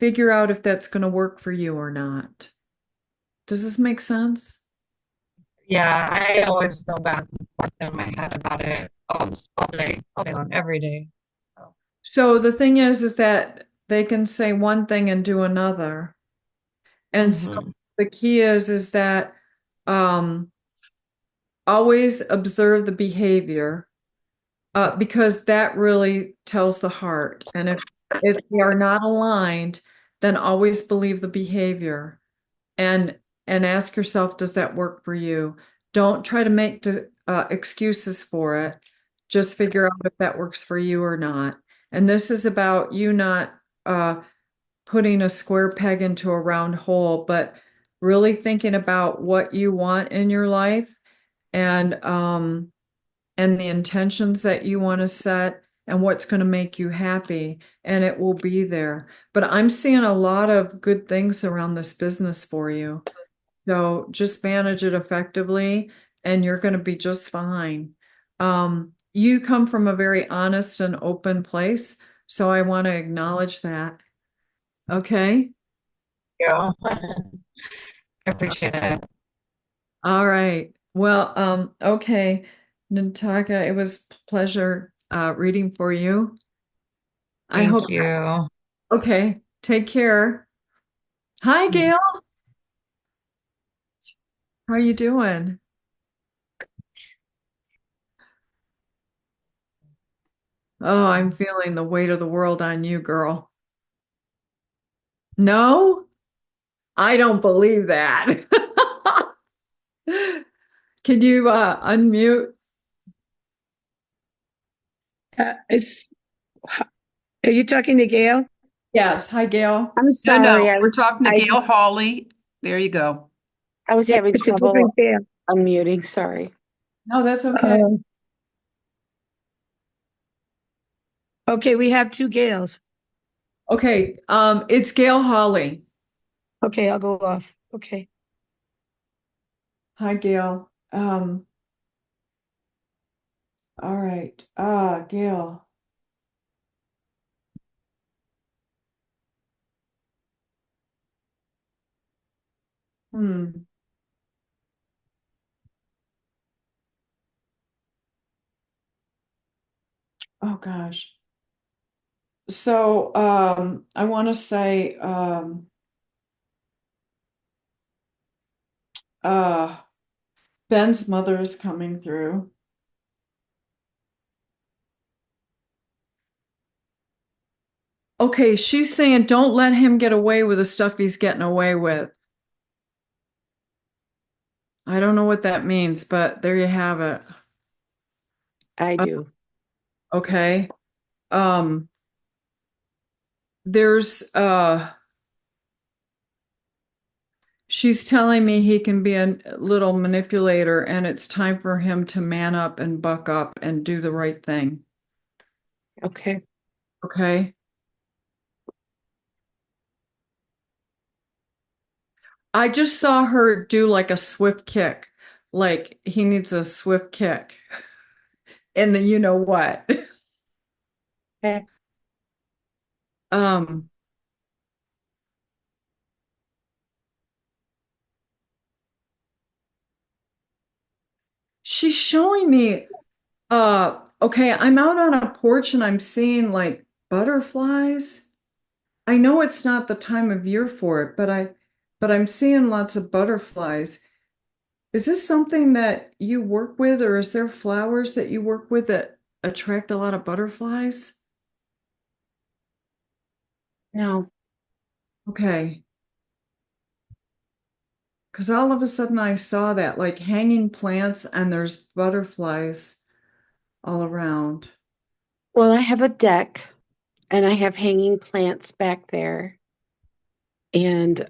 figure out if that's going to work for you or not. Does this make sense? Yeah, I always go back and forth in my head about it all day long, every day. So the thing is that they can say one thing and do another. And so the key is that um, always observe the behavior because that really tells the heart. And if they are not aligned, then always believe the behavior and ask yourself, does that work for you? Don't try to make excuses for it. Just figure out if that works for you or not. And this is about you not putting a square peg into a round hole, but really thinking about what you want in your life and the intentions that you want to set and what's going to make you happy, and it will be there. But I'm seeing a lot of good things around this business for you. So just manage it effectively and you're going to be just fine. You come from a very honest and open place, so I want to acknowledge that. Okay? Yeah. I appreciate it. All right. Well, okay. Nataka, it was a pleasure reading for you. I hope. Thank you. Okay. Take care. Hi, Gail. How are you doing? Oh, I'm feeling the weight of the world on you, girl. No, I don't believe that. Can you unmute? Are you talking to Gail? Yes. Hi, Gail. I'm No, sorry. we're talking to Gail Hawley. There you go. I was Yeah, having it's a trouble different Gail. unmuting. Sorry. No, that's okay. Okay, we have two Gails. Okay. It's Gail Hawley. Okay, I'll go off. Okay. Hi, Gail. All right. Gail. Hmm. Oh gosh. So I want to say uh Ben's mother is coming through. Okay, she's saying don't let him get away with the stuff he's getting away with. I don't know what that means, but there you have it. I do. Okay. Um, there's she's telling me he can be a little manipulator and it's time for him to man up and buck up and do the right thing. Okay. Okay. I just saw her do like a swift kick. Like he needs a swift kick. And then you know what? Okay. Um, she's showing me, okay, I'm out on a porch and I'm seeing like butterflies. I know it's not the time of year for it, but I'm seeing lots of butterflies. Is this something that you work with, or is there flowers that you work with that attract a lot of butterflies? No. Okay. Because all of a sudden I saw that, like hanging plants, and there's butterflies all around. Well, I have a deck and I have hanging plants back there. And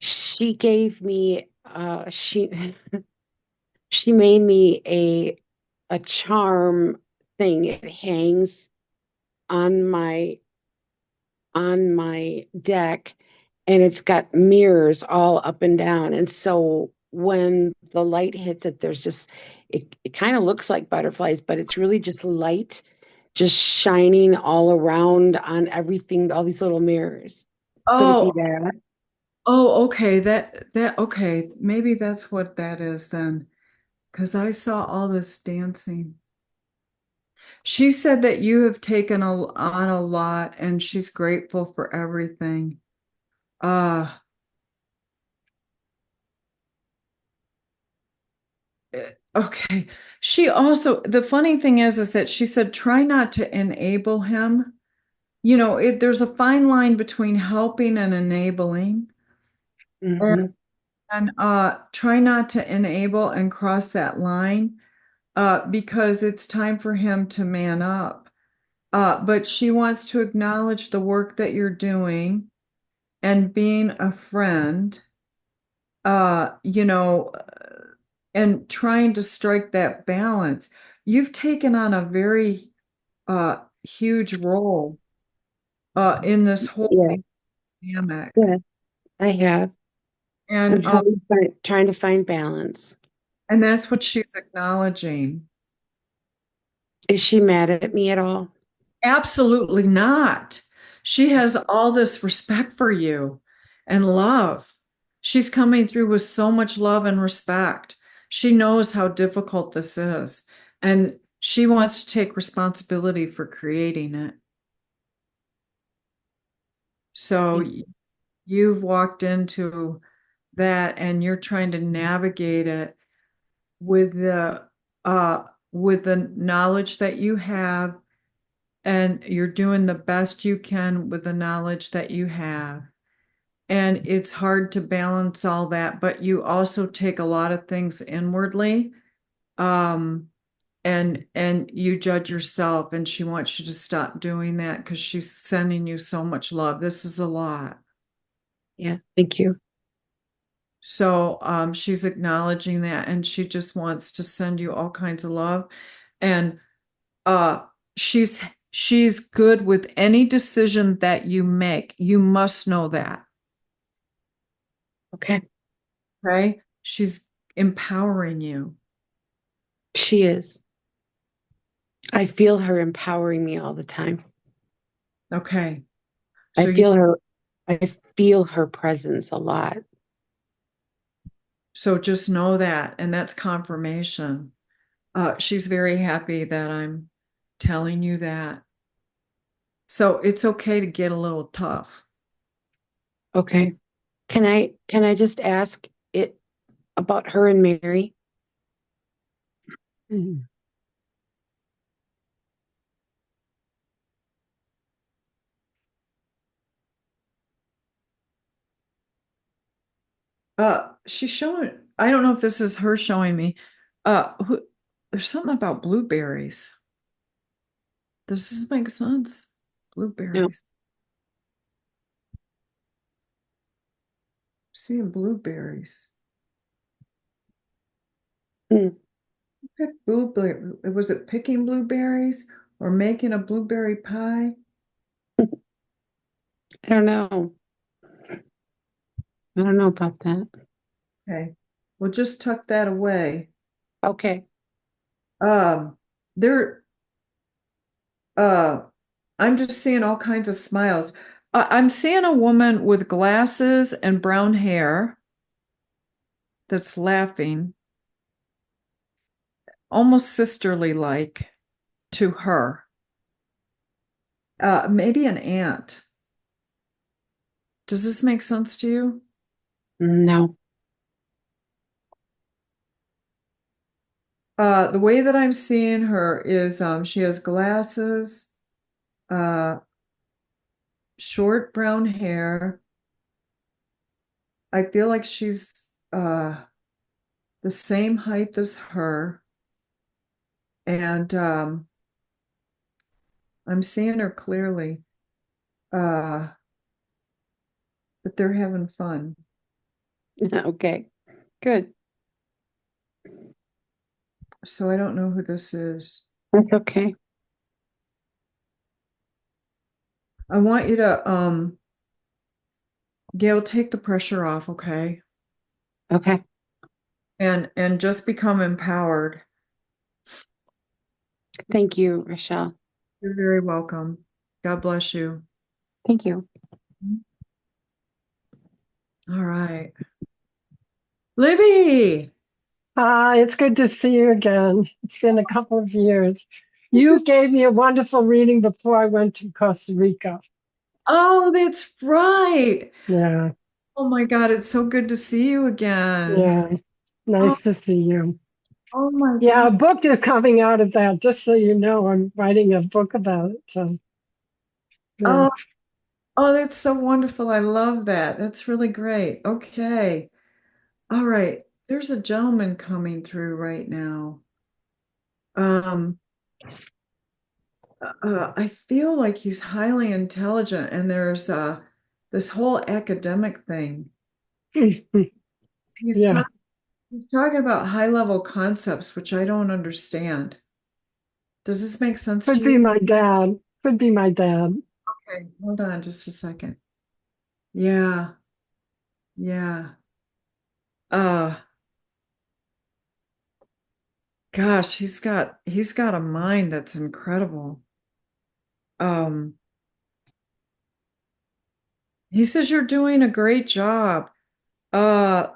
she gave me she made me a charm thing. It hangs on my deck, and it's got mirrors all up and down. And so when the light hits it, there's just it kind of looks like butterflies, but it's really just light just shining all around on everything, all these little mirrors. Could it be Oh, that? oh, okay. Okay. Maybe that's what that is then. Because I saw all this dancing. She said that you have taken on a lot and she's grateful for everything. Uh, okay. She also, the funny thing is that she said, try not to enable him. You know, there's a fine line between helping and enabling. Mm-hmm. And try not to enable and cross that line because it's time for him to man up. But she wants to acknowledge the work that you're doing and being a friend, you know, and trying to strike that balance. You've taken on a very huge role in this whole Yeah, dynamic. yeah, I have. I'm And trying to find balance. and that's what she's acknowledging. Is she mad at me at all? Absolutely not. She has all this respect for you and love. She's coming through with so much love and respect. She knows how difficult this is, and she wants to take responsibility for creating it. So you've walked into that and you're trying to navigate it with the knowledge that you have, and you're doing the best you can with the knowledge that you have. And it's hard to balance all that, but you also take a lot of things inwardly. And you judge yourself, and she wants you to stop doing that because she's sending you so much love. This is a lot. Yeah, thank you. So she's acknowledging that, and she just wants to send you all kinds of love. And uh, she's good with any decision that you make. You must know that. Okay. Okay? She's empowering you. She is. I feel her empowering me all the time. Okay. I So feel her presence a lot. so just know that, and that's confirmation. She's very happy that I'm telling you that. So it's okay to get a little tough. Okay. Can I just ask it about her and Mary? She's showing, I don't know if this is her showing me. There's something about blueberries. Does this make sense? Blueberries. Seeing blueberries. Pick blueberry. Was it picking blueberries or making a blueberry pie? I don't know. I don't know about that. Okay. We'll just tuck that away. Okay. There, I'm just seeing all kinds of smiles. I'm seeing a woman with glasses and brown hair that's laughing, almost sisterly like to her. Maybe an aunt. Does this make sense to you? No. The way that I'm seeing her is she has glasses, short brown hair. I feel like she's the same height as her. And I'm seeing her clearly. But they're having fun. Okay. Good. So I don't know who this is. That's okay. I want you to Gail, take the pressure off, okay? Okay. And just become empowered. Thank you, Rachelle. You're very welcome. God bless you. Thank you. All right. Libby. Hi, it's good to see you again. It's been a couple of years. You gave me a wonderful reading before I went to Costa Rica. Oh, that's right. Yeah. Oh my God, it's so good to see you again. Yeah. Nice to see you. Oh my Yeah, a God. book is coming out of that, just so you know. I'm writing a book about it. So yeah. Oh, that's so wonderful. I love that. That's really great. Okay. All right. There's a gentleman coming through right now. I feel like he's highly intelligent, and there's this whole academic thing. He's Yeah. he's talking about high level concepts, which I don't understand. Does this make sense Could to be you? my dad. Could be my dad. Okay, hold on just a second. Yeah. Yeah. Uh Gosh, he's got a mind that's incredible. Um he says you're doing a great job. Uh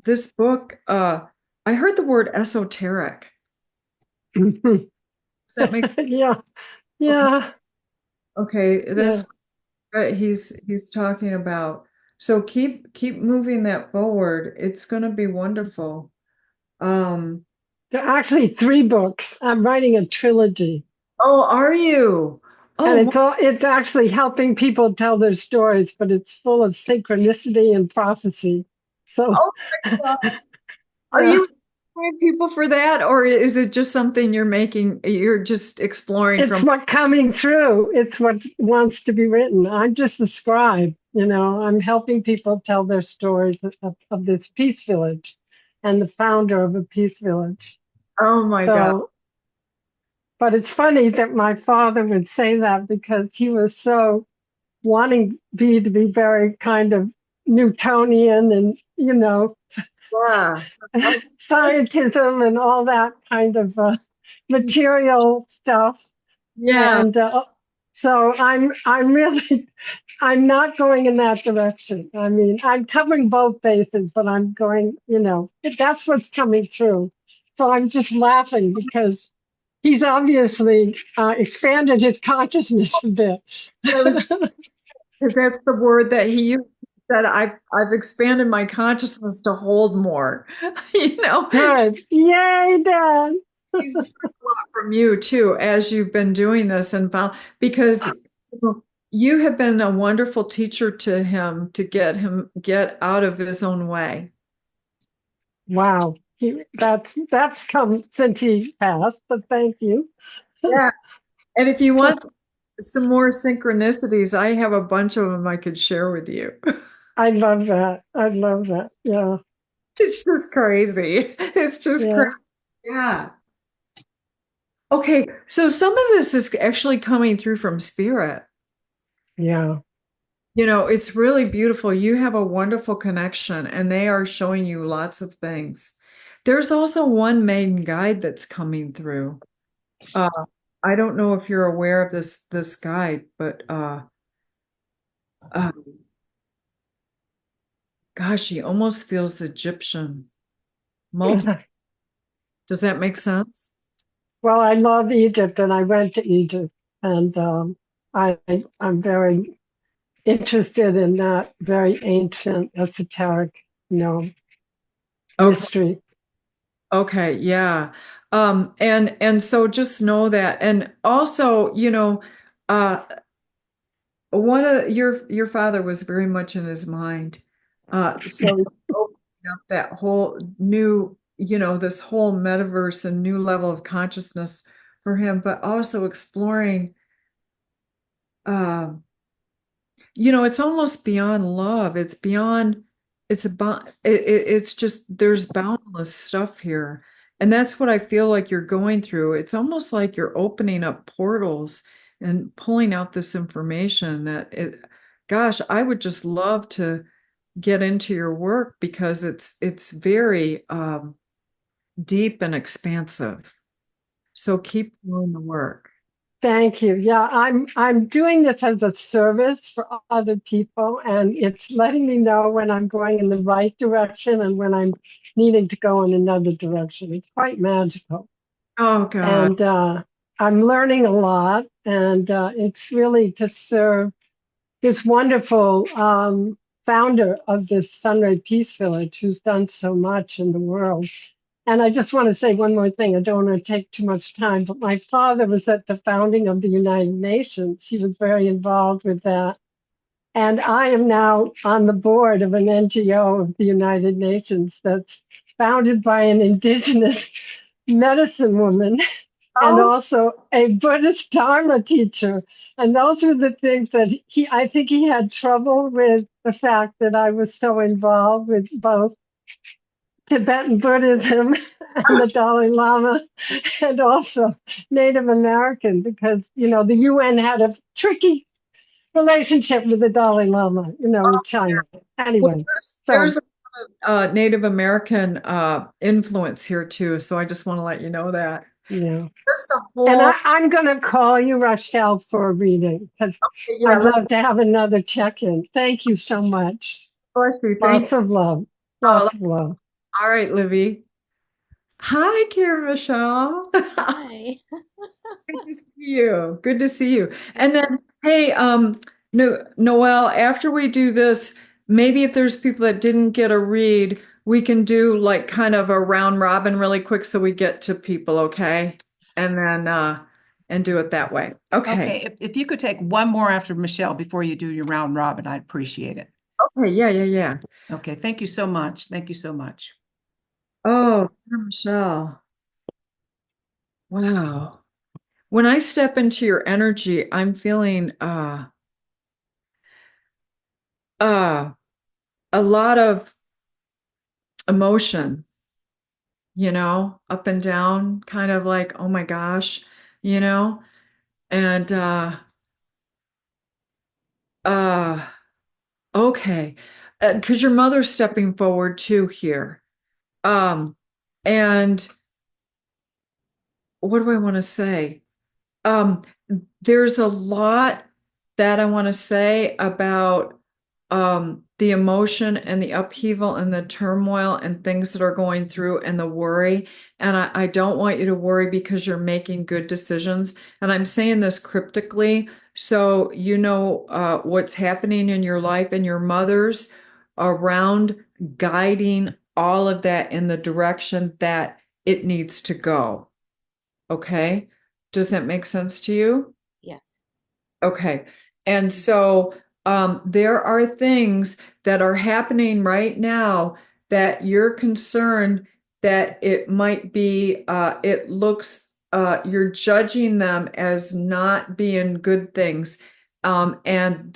this book, I heard the word esoteric. Does that make Yeah. Yeah. okay, Yeah. that's what he's talking about. So keep moving that forward. It's gonna be wonderful. Um There are actually 3 books. I'm writing a trilogy. oh, are you? And Oh, it's actually helping people tell their stories, but it's full of synchronicity and prophecy. So oh my God. Are yeah, you inspiring people for that, or is it just something you're just exploring it's from? what coming through. It's what wants to be written. I'm just the scribe, I'm helping people tell their stories of this peace village and the founder of a peace village. Oh my God. So, but it's funny that my father would say that because he was so wanting me to be very kind of Newtonian and, Yeah. scientism and all that kind of material stuff. Yeah. And so I'm not going in that direction. I mean, I'm covering both bases, but I'm going, that's what's coming through. So I'm just laughing because he's obviously expanded his consciousness a bit. Because that's the word that he used. That I've expanded my consciousness to hold more. Good. Yay, Dad. He's learned a lot from you too as you've been doing this and found because you have been a wonderful teacher to him get out of his own way. Wow. That's come since he passed, but thank you. Yeah. And if you want some more synchronicities, I have a bunch of them I could share with you. I love that. I love that. Yeah. It's just crazy. It's just Yeah. crazy. Yeah. Okay, so some of this is actually coming through from spirit. Yeah. You know, it's really beautiful. You have a wonderful connection, and they are showing you lots of things. There's also one maiden guide that's coming through. I don't know if you're aware of this guide, but gosh, he almost feels Egyptian. Multiple. Does that make sense? Well, I love Egypt, and I went to Egypt, and I'm very interested in that very ancient, esoteric, mystery. Okay, yeah. And so just know that. And also, one of your father was very much in his mind. So opening up that whole new, this whole metaverse and new level of consciousness for him, but also exploring, it's almost beyond love. It's just, there's boundless stuff here. And that's what I feel like you're going through. It's almost like you're opening up portals and pulling out this information gosh, I would just love to get into your work because it's very deep and expansive. So keep doing the work. Thank you. Yeah, I'm doing this as a service for other people, and it's letting me know when I'm going in the right direction and when I'm needing to go in another direction. It's quite magical. Oh God. And I'm learning a lot, and it's really to serve this wonderful founder of this Sunray Peace Village who's done so much in the world. And I just want to say one more thing. I don't want to take too much time, but my father was at the founding of the United Nations. He was very involved with that. And I am now on the board of an NGO of the United Nations that's founded by an indigenous medicine woman and also a Buddhist Dharma teacher. And those were the things that I think he had trouble with the fact that I was so involved with both Tibetan Buddhism and the Dalai Lama, and also Native American, because, the UN had a tricky relationship with the Dalai Lama, with China. Anyway, there's a Native American influence here too. So I just want to let you know that. Yeah. Just the whole... And I'm going to call you, Rachelle, for a reading, because I'd love to have another check-in. Thank you so much. Lots of love. Lots of love. All right, Livy. Hi, Karen Michelle. Hi. Good to see you. Good to see you. And then, hey, Noel, after we do this, maybe if there's people that didn't get a read, we can do like kind of a round robin really quick so we get to people, okay? And then and do it that way. Okay. If you could take one more after Michelle before you do your round robin, I'd appreciate it. Okay, yeah. Okay, thank you so much. Thank you so much. Oh, Michelle. Wow. When I step into your energy, I'm feeling a lot of emotion, up and down, kind of like, oh my gosh, and okay, because your mother's stepping forward too here. And what do I want to say? There's a lot that I want to say about the emotion and the upheaval and the turmoil and things that are going through and the worry. And I don't want you to worry because you're making good decisions. And I'm saying this cryptically, so what's happening in your life and your mother's around guiding all of that in the direction that it needs to go. Okay? Does that make sense to you? Yes. Okay. And so there are things that are happening right now that you're concerned that it might be, it looks, you're judging them as not being good things. And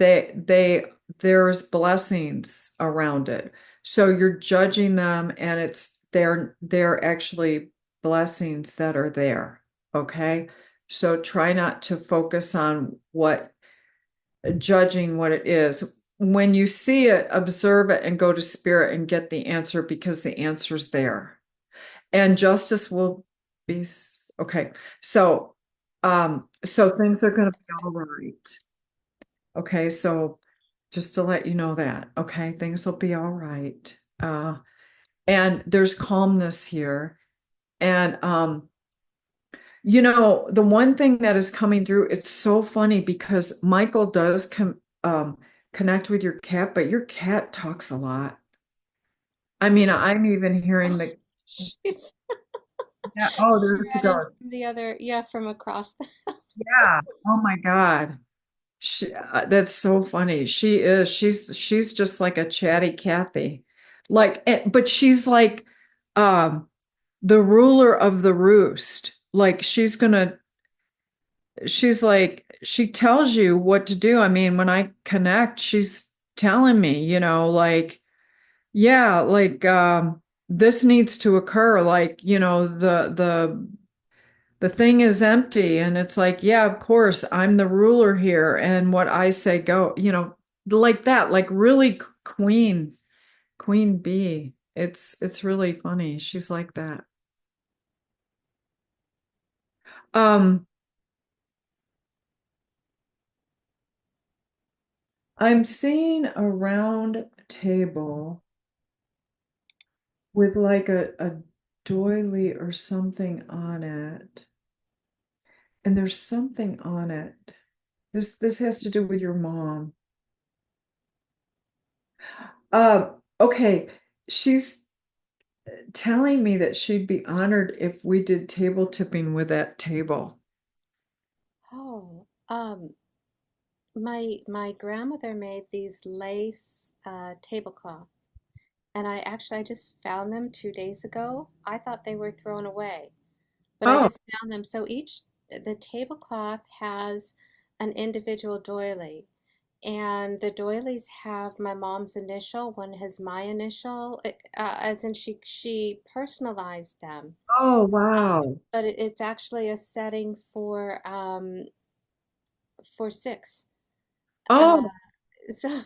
there's blessings around it. So you're judging them and they're actually blessings that are there. Okay. So try not to focus on judging what it is. When you see it, observe it and go to spirit and get the answer because the answer's there. And justice will be okay. So things are going to be all right. Okay, so just to let you know that, okay, things will be all right. And there's calmness here. And the one thing that is coming through, it's so funny because Michael does connect with your cat, but your cat talks a lot. I mean, I'm even hearing the yeah, oh, there she goes. From across the Yeah. Oh my God. That's so funny. She's just like a chatty Cathy. But she's like the ruler of the roost. Like she tells you what to do. I mean, when I connect, she's telling me, yeah, this needs to occur. The thing is empty, and it's like, yeah, of course, I'm the ruler here, and what I say go, like that, like really queen bee. It's really funny. She's like that. I'm seeing a round table with like a doily or something on it. And there's something on it. This has to do with your mom. Okay. She's telling me that she'd be honored if we did table tipping with that table. Oh, my grandmother made these lace tablecloths, and I just found them 2 days ago. I thought they were thrown away, but I just found them. So the tablecloth has an individual doily, and the doilies have my mom's initial. One has my initial, as in she personalized them. Oh, wow. But it's actually a setting for 6. Oh. So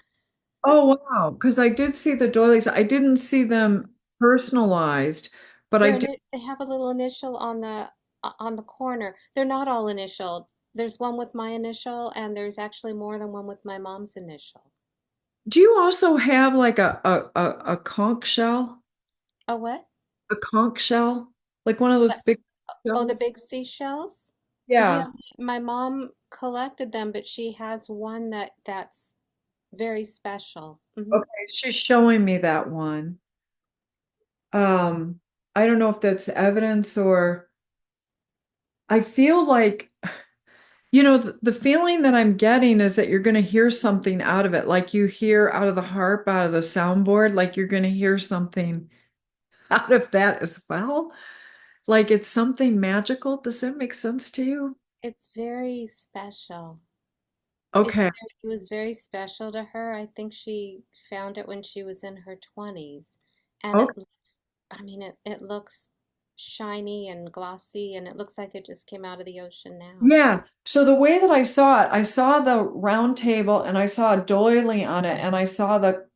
Oh, wow. Because I did see the doilies. I didn't see them personalized, but I did. they have a little initial on the corner. They're not all initialed. There's one with my initial, and there's actually more than one with my mom's initial. Do you also have like a conch shell? A what? A conch shell? Like one of those big Oh, the shells? big seashells? Yeah. My mom collected them, but she has one that's very special. Okay, she's showing me that one. I don't know if that's evidence or I feel like, the feeling that I'm getting is that you're going to hear something out of it, like you hear out of the harp, out of the soundboard, like you're going to hear something out of that as well. Like it's something magical. Does that make sense to you? It's very special. Okay. It was very special to her. I think she found it when she was in her 20s. And it looks shiny and glossy, and it looks like it just came out of the ocean now. Yeah. So the way that I saw it, I saw the round table and I saw a doily on it and I saw the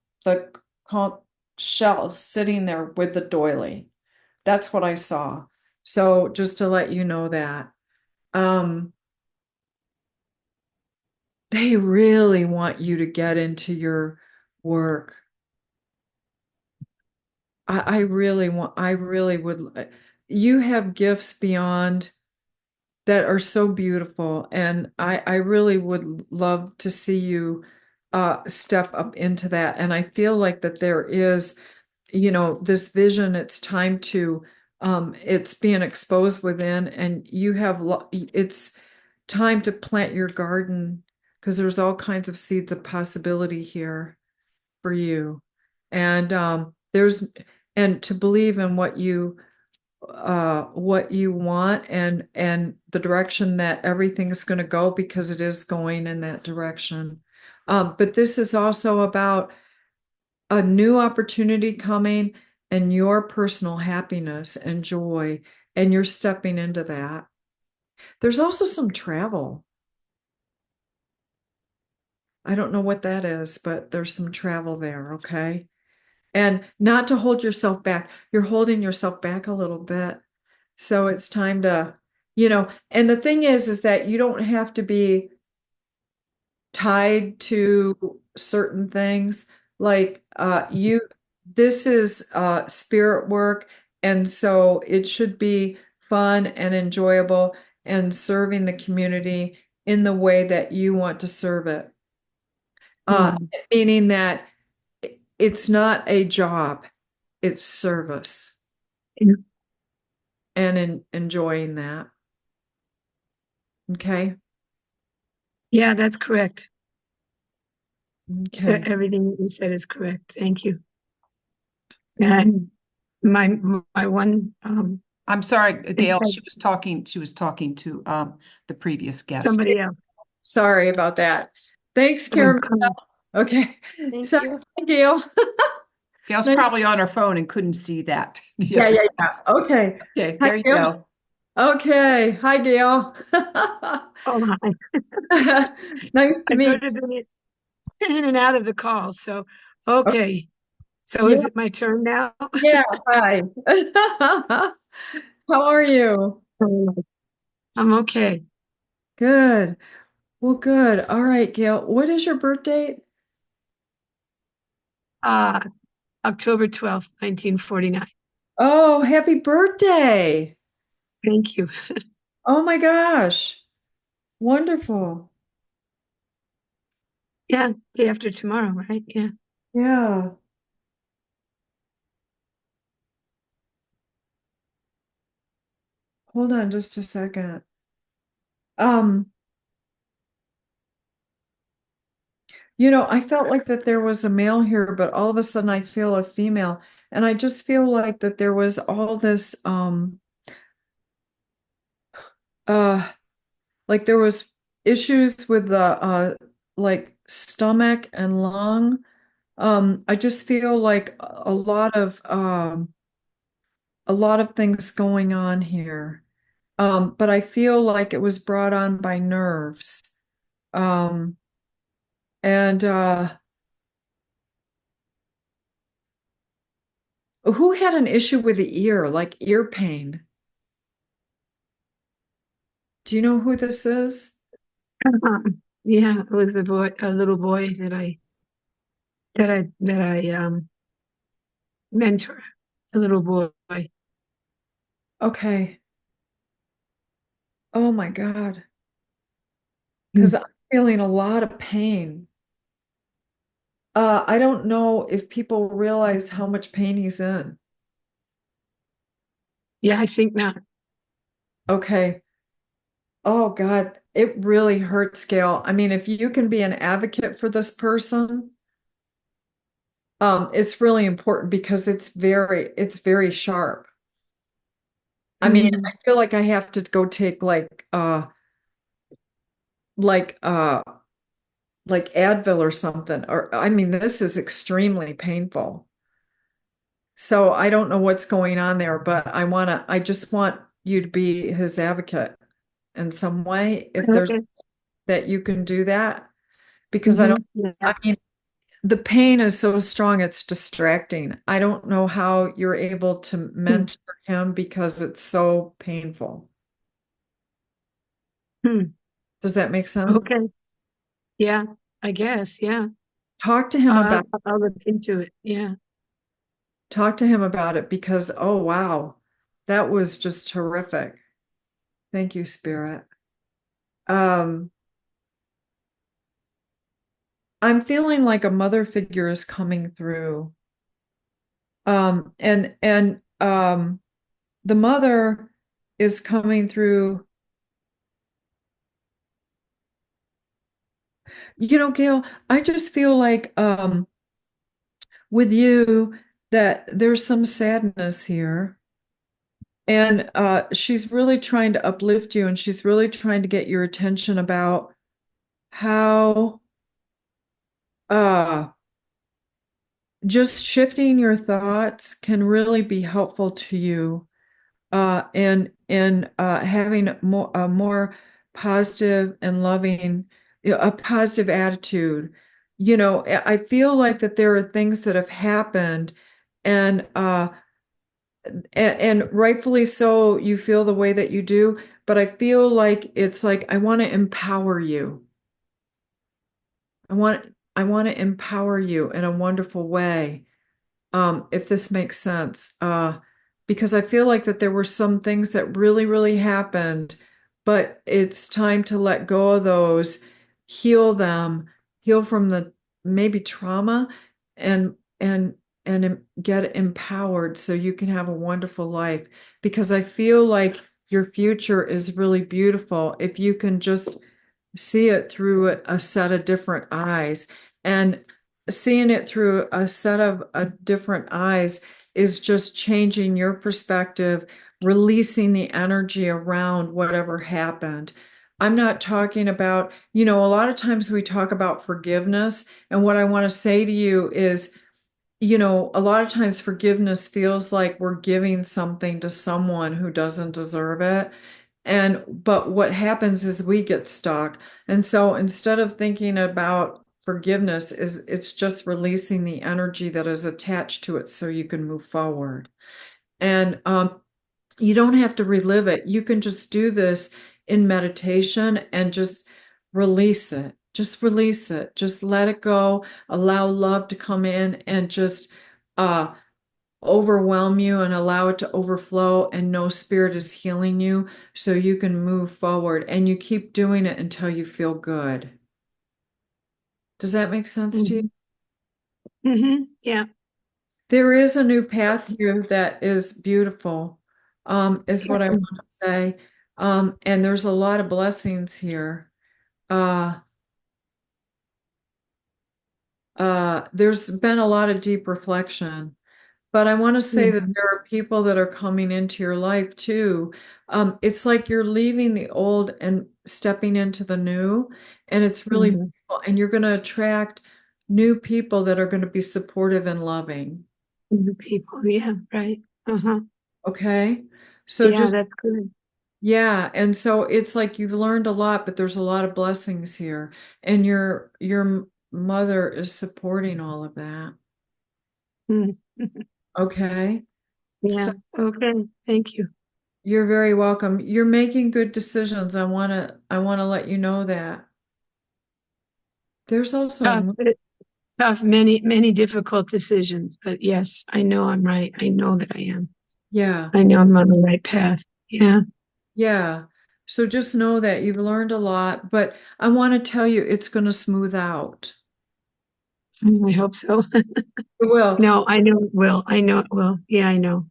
conch shell sitting there with the doily. That's what I saw. So just to let you know that. They really want you to get into your work. I really would. You have gifts beyond that are so beautiful. And I really would love to see you step up into that. And I feel like that there is, this vision, it's time to, it's being exposed within, and you have, it's time to plant your garden because there's all kinds of seeds of possibility here for you. And and to believe in what you want and the direction that everything's going to go, because it is going in that direction. But this is also about a new opportunity coming and your personal happiness and joy, and you're stepping into that. There's also some travel. I don't know what that is, but there's some travel there, okay? And not to hold yourself back. You're holding yourself back a little bit. So it's time to, and the thing is that you don't have to be tied to certain things. Like this is spirit work, and so it should be fun and enjoyable and serving the community in the way that you want to serve it. Meaning that it's not a job, it's service. And enjoying that. Okay. Yeah, that's correct. Okay. Everything you said is correct. Thank you. And my one I'm sorry, Gail, she was talking to the previous guest. somebody else. Sorry about that. Thanks, Karen. Okay. Thank Sorry, you. Gail. Gail's probably on her phone and couldn't see that. Yeah. Okay. Okay, Hi, there you Gail. go. Okay. Hi, Gail. Oh, hi. Nice to I've meet sort of been in and out of the call. So, okay. So is it my turn now? Yeah. Hi. How are you? I'm okay. Good. Well, good. All right, Gail. What is your birth date? October 12th, 1949. Oh, happy birthday. Thank you. Oh my gosh. Wonderful. Yeah, day after tomorrow, right? Yeah. Yeah. Hold on just a second. I felt like that there was a male here, but all of a sudden I feel a female. And I just feel like that there was all this, like there was issues with the, like stomach and lung. I just feel like a lot of things going on here. But I feel like it was brought on by nerves. And who had an issue with the ear, like ear pain? Do you know who this is? Yeah, it was a little boy that I mentor, a little boy. Okay. Oh my God. Because I'm feeling a lot of pain. I don't know if people realize how much pain he's in. Yeah, I think not. Okay. Oh God, it really hurts, Gail. I mean, if you can be an advocate for this person, it's really important because it's very sharp. I mean, I feel like I have to go take like Advil or something, or I mean, this is extremely painful. So I don't know what's going on there, but I just want you to be his advocate in some way, if there's that you can do that, because I mean, the pain is so strong, it's distracting. I don't know how you're able to mentor him because it's so painful. Does that make sense? Okay. Yeah, I guess. Yeah. Talk to him about I'll look into it. Yeah. Talk to him about it because, oh wow, that was just terrific. Thank you, Spirit. I'm feeling like a mother figure is coming through. And the mother is coming through. Gail, I just feel like with you that there's some sadness here. And she's really trying to uplift you, and she's really trying to get your attention about how just shifting your thoughts can really be helpful to you and having a more positive and loving, a positive attitude. I feel like that there are things that have happened, and and rightfully so, you feel the way that you do, but I feel like it's like I want to empower you. I want to empower you in a wonderful way. If this makes sense. Because I feel like that there were some things that really, really happened, but it's time to let go of those, heal them, heal from the maybe trauma, and get empowered so you can have a wonderful life. Because I feel like your future is really beautiful if you can just see it through a set of different eyes. And seeing it through a set of different eyes is just changing your perspective, releasing the energy around whatever happened. I'm not talking about, a lot of times we talk about forgiveness. And what I want to say to you is, a lot of times forgiveness feels like we're giving something to someone who doesn't deserve it. But what happens is we get stuck. And so instead of thinking about forgiveness, it's just releasing the energy that is attached to it so you can move forward. And you don't have to relive it. You can just do this in meditation and just release it. Just release it. Just let it go. Allow love to come in and just overwhelm you and allow it to overflow, and know spirit is healing you so you can move forward, and you keep doing it until you feel good. Does that make sense to you? Mm-hmm. Yeah. There is a new path here that is beautiful, is what I want to say. And there's a lot of blessings here. There's been a lot of deep reflection. But I want to say that there are people that are coming into your life too. It's like you're leaving the old and stepping into the new, and it's really beautiful. And you're going to attract new people that are going to be supportive and loving. New people, yeah, right. Uh-huh. Okay. So yeah, that's good. Yeah, and so it's like you've learned a lot, but there's a lot of blessings here, and your mother is supporting all of that. Okay. Yeah. So Okay. Thank you. you're very welcome. You're making good decisions. I want to let you know that. There's also Tough, many difficult decisions, but yes, I know I'm right. I know that I am. Yeah. I know I'm on the right path. Yeah. Yeah. So just know that you've learned a lot, but I want to tell you it's going to smooth out. I hope so. It will. No, I know it will. I know it will. Yeah, I know.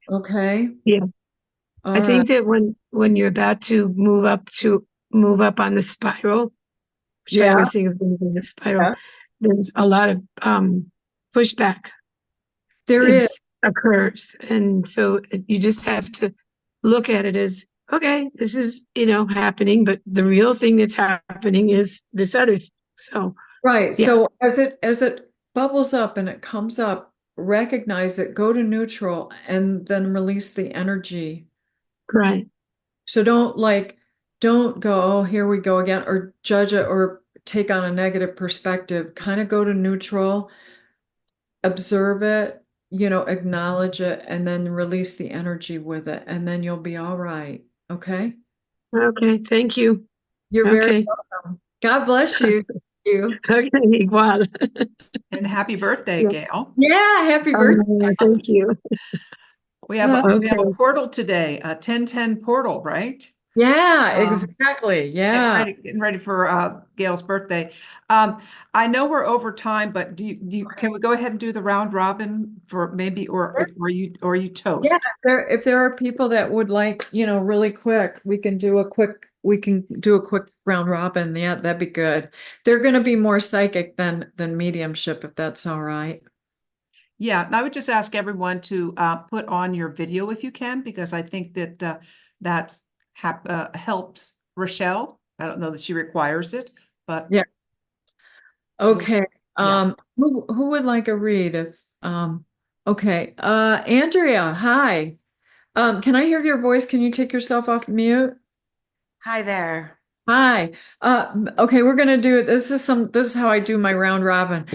Okay. Yeah. All I think right. that when you're about to move up on the spiral, which I Yeah. always think of it as a spiral, Yeah. there's a lot of pushback There is. occurs. And so you just have to look at it as, okay, this is, happening, but the real thing that's happening is this other thing. So, Right. yeah. So as it bubbles up and it comes up, recognize it, go to neutral, and then release the energy. Right. So don't go, oh, here we go again, or judge it or take on a negative perspective. Kind of go to neutral, observe it, acknowledge it, and then release the energy with it, and then you'll be all right. Okay? Okay. Thank you. You're very Okay. welcome. God bless you. Thank you. Okay. Igual. And happy birthday, Gail. Yeah, happy birthday. Thank you. We have a Okay. portal today, a 1010 portal, right? Yeah, exactly. Getting Yeah. ready for Gail's birthday. I know we're over time, but can we go ahead and do the round robin for maybe, or you toast? Yeah, if there are people that would like, really quick, we can do a quick we can do a quick round robin. Yeah, that'd be good. They're going to be more psychic than mediumship, if that's all right. Yeah, and I would just ask everyone to put on your video if you can, because I think that that helps Rachelle. I don't know that she requires it, but yeah. Okay. Yeah. Who would like a read? If okay. Andrea, hi. Can I hear your voice? Can you take yourself off mute? Hi there. Hi. Okay, we're gonna do it. This is how I do my round robin.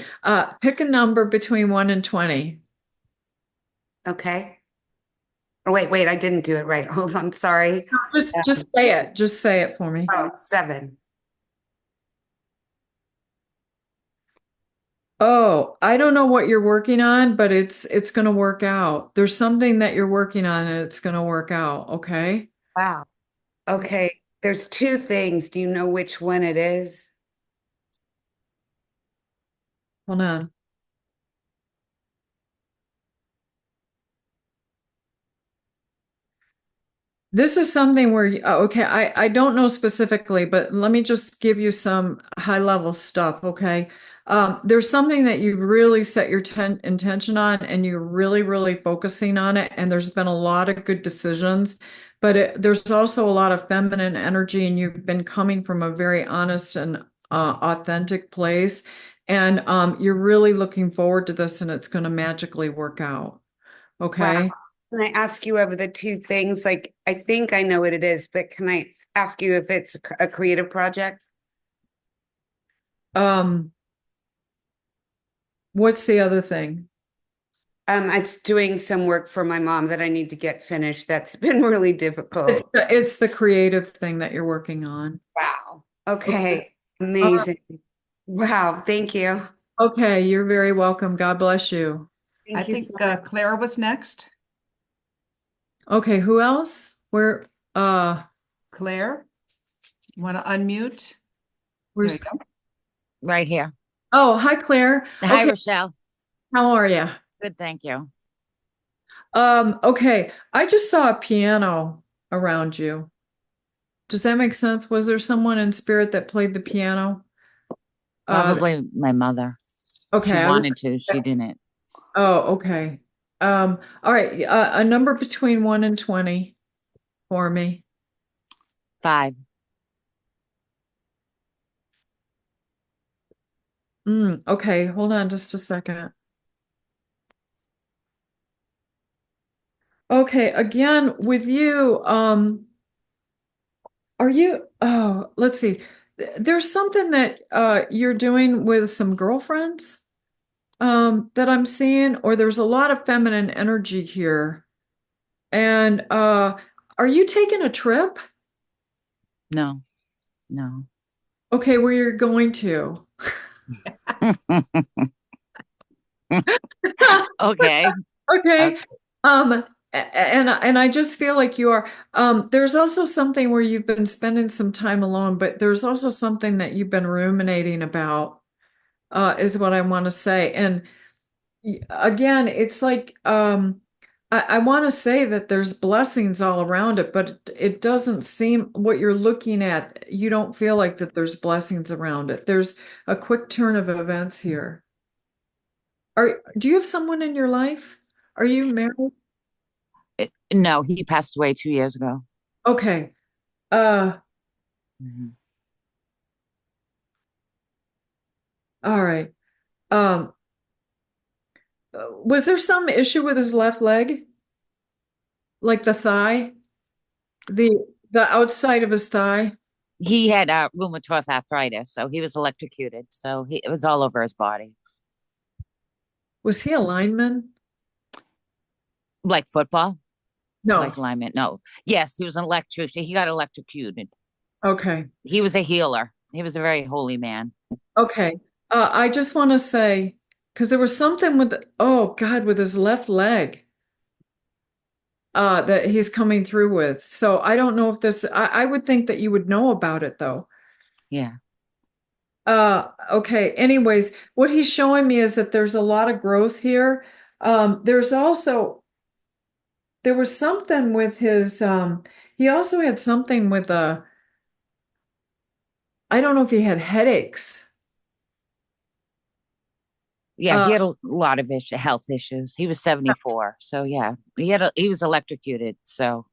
Pick a number between 1 and 20. Okay. Oh, wait, I didn't do it right. Hold on, sorry. Just say it. Just say it for me. Oh, 7. Oh, I don't know what you're working on, but it's gonna work out. There's something that you're working on and it's gonna work out, okay? Wow. Okay. There's 2 things. Do you know which one it is? Hold on. This is something where, okay, I don't know specifically, but let me just give you some high level stuff, okay? There's something that you really set your intention on and you're really, really focusing on it. And there's been a lot of good decisions, but there's also a lot of feminine energy and you've been coming from a very honest and authentic place. And you're really looking forward to this and it's going to magically work out, okay? Wow. Can I ask you over the 2 things? Like, I think I know what it is, but can I ask you if it's a creative project? What's the other thing? It's doing some work for my mom that I need to get finished. That's been really difficult. It's the creative thing that you're working on. Wow. Okay. Amazing. Wow. Thank you. Okay, you're very welcome. God bless you. Thank I you think so much. Clara was next. Okay, who else? Where Claire, want to unmute? Where's There you go. Right here. Oh, hi Claire. Hi, Okay, Rachelle. how are you? Good, thank you. Okay, I just saw a piano around you. Does that make sense? Was there someone in spirit that played the piano? Probably my mother. Okay, She I wanted to, she didn't. Oh, okay. All right, a number between 1 and 20 for me. 5. Okay, hold on just a second. Okay, again, with you, are you, oh, let's see. There's something that you're doing with some girlfriends that I'm seeing, or there's a lot of feminine energy here. And are you taking a trip? No, no. Okay, where you're going to? Okay. Okay. And I just feel like you are. There's also something where you've been spending some time alone, but there's also something that you've been ruminating about, is what I want to say. And again, it's like I want to say that there's blessings all around it, but it doesn't seem what you're looking at. You don't feel like that there's blessings around it. There's a quick turn of events here. Do you have someone in your life? Are you married? No, he passed away 2 years ago. Okay. Mhm. All right. Was there some issue with his left leg? Like the thigh? The outside of his thigh? He had rheumatoid arthritis, so he was electrocuted. So it was all over his body. Was he a lineman? Like football? No. Like lineman? No. Yes, he was an electrician. He got electrocuted. Okay. He was a healer. He was a very holy man. Okay. I just want to say, because there was something with, oh God, with his left leg that he's coming through with. So I don't know if this, I would think that you would know about it though. Yeah. Okay. Anyways, what he's showing me is that there's a lot of growth here. There's also, there was something with his, he also had something with I don't know if he had headaches. Yeah, he had a lot of health issues. He was 74. So yeah, he was electrocuted. So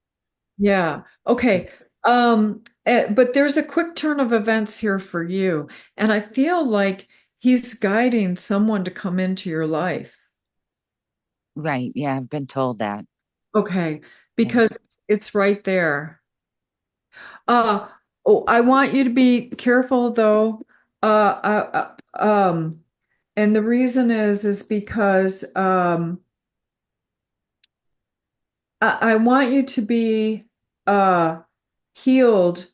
Yeah. Okay. But there's a quick turn of events here for you. And I feel like he's guiding someone to come into your life. right. Yeah, I've been told that. Okay. Because it's right there. Oh, I want you to be careful though. And the reason is because I want you to be healed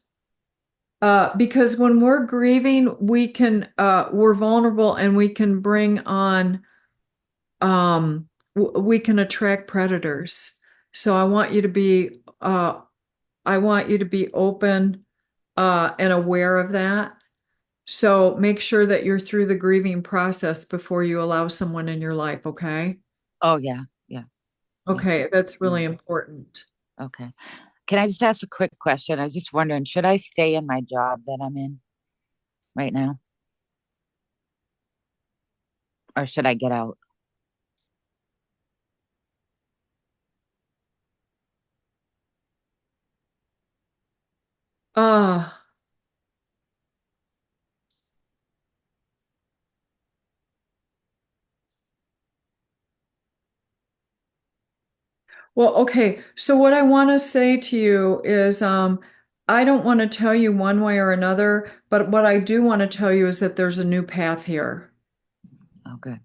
because when we're grieving, we're vulnerable and we can bring on we can attract predators. So I want you to be open and aware of that. So make sure that you're through the grieving process before you allow someone in your life, okay? Oh yeah. Yeah. Okay, that's really important. Okay. Can I just ask a quick question? I was just wondering, should I stay in my job that I'm in right now? Or should I get out? Uh, well, okay. So what I want to say to you is I don't want to tell you one way or another, but what I do want to tell you is that there's a new path here. Okay.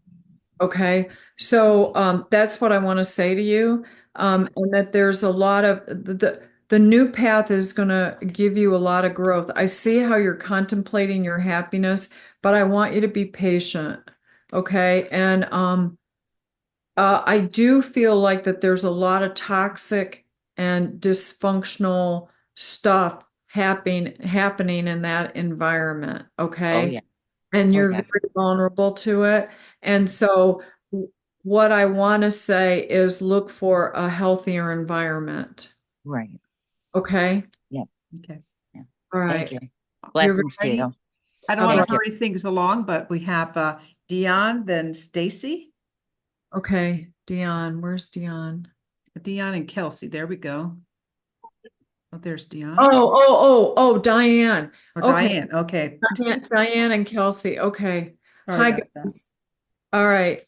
Okay. So that's what I want to say to you. And that there's a lot of the new path is going to give you a lot of growth. I see how you're contemplating your happiness, but I want you to be patient. Okay. And I do feel like that there's a lot of toxic and dysfunctional stuff happening in that environment. Okay. Oh yeah. And Oh, you're yeah. very vulnerable to it. And so what I want to say is look for a healthier environment. Right. Okay. Yeah. Okay. Yeah. All right. Thank you. Blessings to ready? you. I don't want Thank to you. hurry things along, but we have Dion, then Stacy. Okay. Dion, where's Dion? Dion and Kelsey. There we go. Oh, there's Dion. Oh, Diane. Or Okay. Diane. Okay. Diane and Kelsey. Okay. Sorry Hi, about that. guys. All right.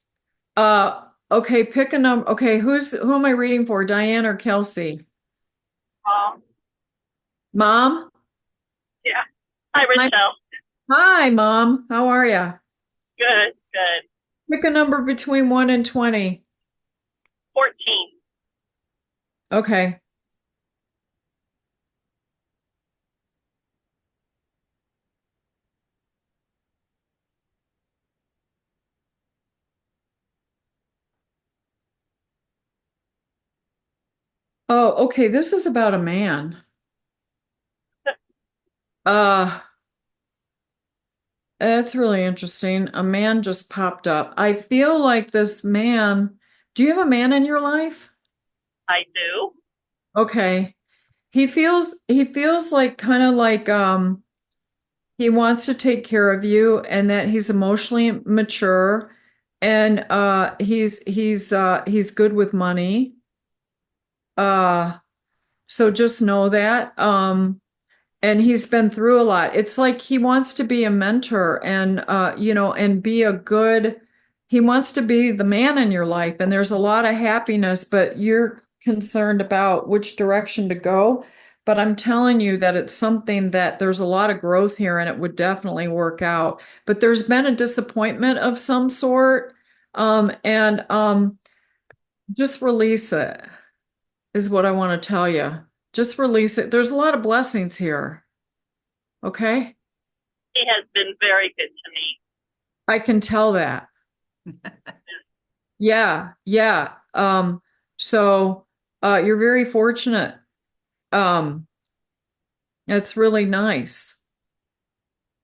Okay, pick a number. Okay, who am I reading for? Diane or Kelsey? Mom? Yeah. Hi, Rachelle. Hi, Mom. How are you? Good, good. Pick a number between 1 and 20. 14. Okay. Oh, okay. This is about a man. That's really interesting. A man just popped up. I feel like this man, do you have a man in your life? I do. Okay. He feels like kind of like he wants to take care of you and that he's emotionally mature and he's good with money. So just know that. And he's been through a lot. It's like he wants to be a mentor and and be he wants to be the man in your life and there's a lot of happiness, but you're concerned about which direction to go. But I'm telling you that it's something that there's a lot of growth here and it would definitely work out. But there's been a disappointment of some sort. And just release it is what I want to tell you. Just release it. There's a lot of blessings here. Okay? He has been very good to me. I can tell that. Yeah. So you're very fortunate. That's really nice.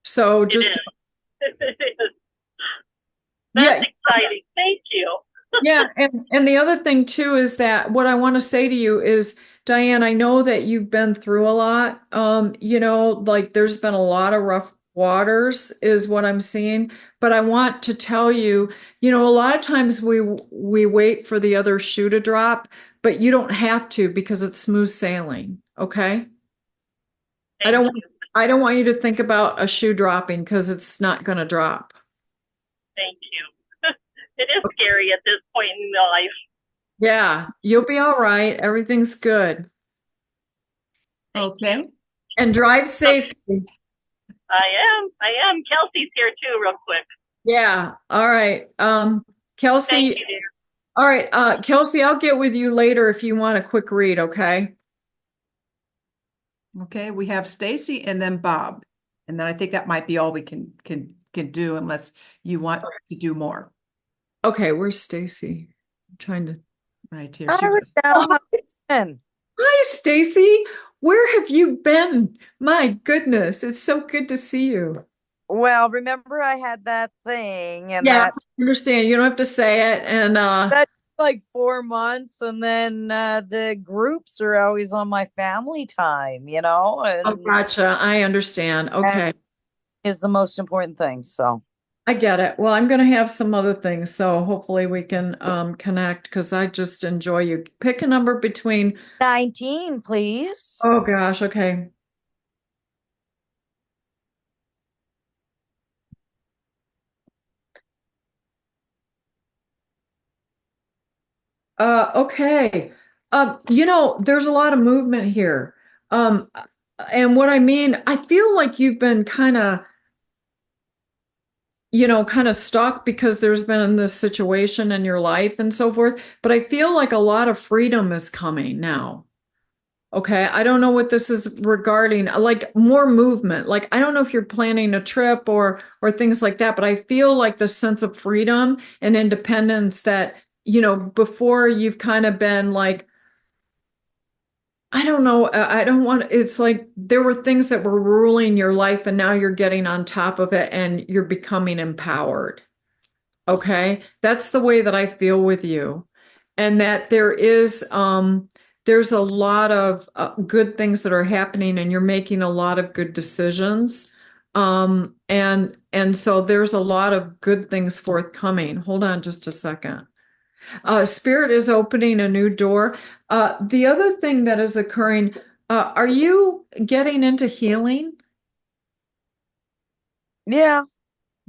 So just That's exciting. Thank you. Yeah, and the other thing too is that what I want to say to you is, Diane, I know that you've been through a lot. Like there's been a lot of waters is what I'm seeing. But I want to tell you, a lot of times we wait for the other shoe to drop, but you don't have to because it's smooth sailing. Okay. I don't want you to think about a shoe dropping because it's not going to drop. Thank you. It is scary at this point in life. Yeah, you'll be all right. Everything's good. Okay. And drive safely. I am. Kelsey's here too, real quick. Yeah. All right. Kelsey. Thank you, dear. All right. Kelsey, I'll get with you later if you want a quick read, okay? Okay, we have Stacy and then Bob. And then I think that might be all we can do unless you want to do more. Okay, where's Stacy? I'm trying to right here. Hi, She was- Rachelle. How you been? Hi, Stacy. Where have you been? My goodness, it's so good to see you. Well, remember I had that thing and Yeah, that I understand. You don't have to say it. And that's like 4 months, and then the groups are always on my family time, and oh, gotcha. I understand. Okay. is the most important thing. So I get it. Well, I'm going to have some other things, so hopefully we can connect because I just enjoy you. Pick a number between 19, please. Oh gosh, okay. Okay. There's a lot of movement here. And what I mean, I feel like you've been kind of stuck because there's been this situation in your life and so forth. But I feel like a lot of freedom is coming now. Okay. I don't know what this is regarding, like more movement. Like, I don't know if you're planning a trip or things like that, but I feel like the sense of freedom and independence that, before you've kind of been like, I don't know. It's like there were things that were ruling your life and now you're getting on top of it and you're becoming empowered. Okay. That's the way that I feel with you. And that there's a lot of good things that are happening and you're making a lot of good decisions. And so there's a lot of good things forthcoming. Hold on just a second. Spirit is opening a new door. The other thing that is occurring, are you getting into healing? Yeah.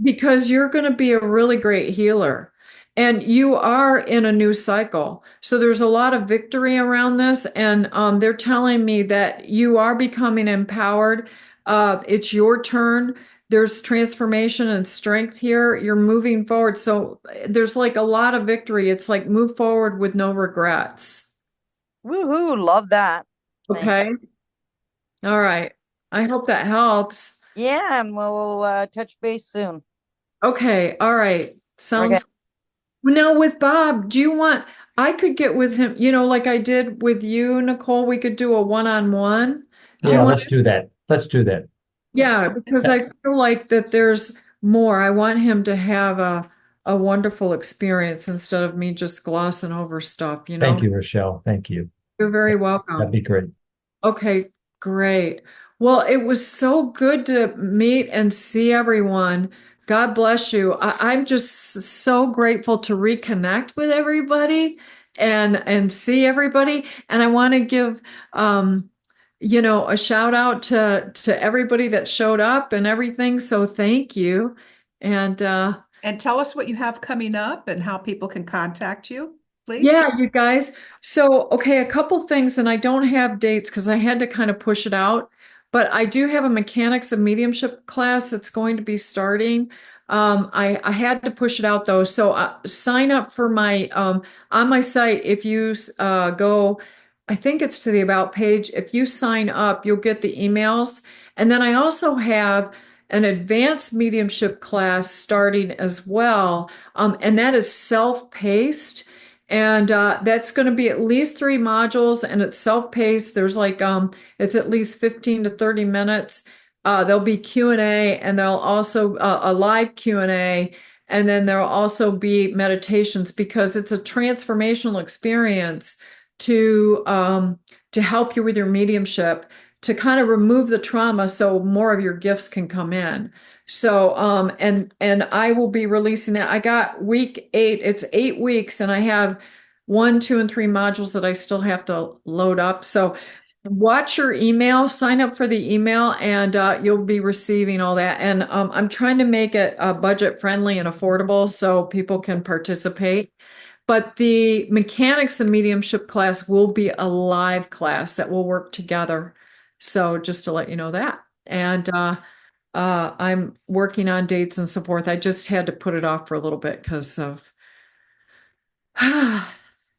Because you're going to be a really great healer. And you are in a new cycle. So there's a lot of victory around this. And they're telling me that you are becoming empowered. It's your turn. There's transformation and strength here. You're moving forward. So there's like a lot of victory. It's like move forward with no regrets. Woohoo, love that. Okay. All right. I hope that helps. Yeah, and we'll touch base soon. Okay. All right. Sounds Now with Bob, I could get with him, like I did with you, Nicole, we could do a one-on-one. Yeah, let's do that. Let's do that. Yeah, because I feel like that there's more. I want him to have a wonderful experience instead of me just glossing over stuff, Thank you, Rachelle. Thank you. You're very welcome. That'd be great. Okay, great. Well, it was so good to meet and see everyone. God bless you. I'm just so grateful to reconnect with everybody and see everybody. And I want to give a shout out to everybody that showed up and everything. So thank you. And tell us what you have coming up and how people can contact you, please. Yeah, you guys. So, okay, a couple things, and I don't have dates because I had to kind of push it out, but I do have a mechanics of mediumship class that's going to be starting. I had to push it out though. So sign up for my, on my site, if you go, I think it's to the About page. If you sign up, you'll get the emails. And then I also have an advanced mediumship class starting as well. And that is self-paced. And that's going to be at least 3 modules and it's self-paced. There's like, it's at least 15 to 30 minutes. There'll be Q&A and there'll also a live Q&A. And then there'll also be meditations because it's a transformational experience to help you with your mediumship, to kind of remove the trauma so more of your gifts can come in. So, and I will be releasing that. I got week 8, it's 8 weeks, and I have 1, 2, and 3 modules that I still have to load up. So watch your email, sign up for the email, and you'll be receiving all that. And I'm trying to make it budget friendly and affordable so people can participate. But the mechanics of mediumship class will be a live class that will work together. So just to let you know that. And I'm working on dates and so forth. I just had to put it off for a little bit because of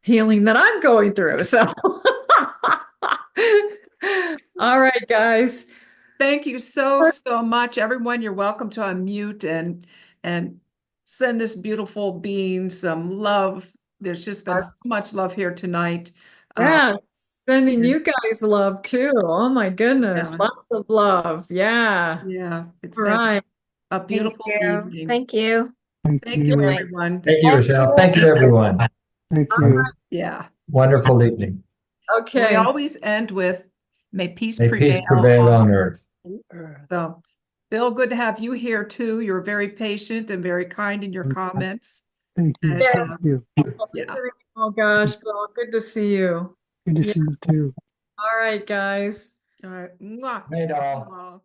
healing that I'm going through. So, all right, guys. Thank you so much, everyone. You're welcome to unmute and send this beautiful being some love. There's just been so much love here tonight. Yeah, sending you guys love too. Oh my goodness, Yeah. lots of love. Yeah. Yeah, it's All been right. a beautiful evening. Thank you. Thank you, everyone. Thank you, Rochelle. Thank you, everyone. Thank you. Yeah. Wonderful evening. Okay. We always end with, may peace May prevail. peace prevail on earth. So, Bill, good to have you here too. You're very patient and very kind in your comments. Thank you. And, Thank you. yeah. Oh gosh, Bill, good to see you. Good to see you too. All right, guys. All right. Mwah. Hey, doll. Mwah.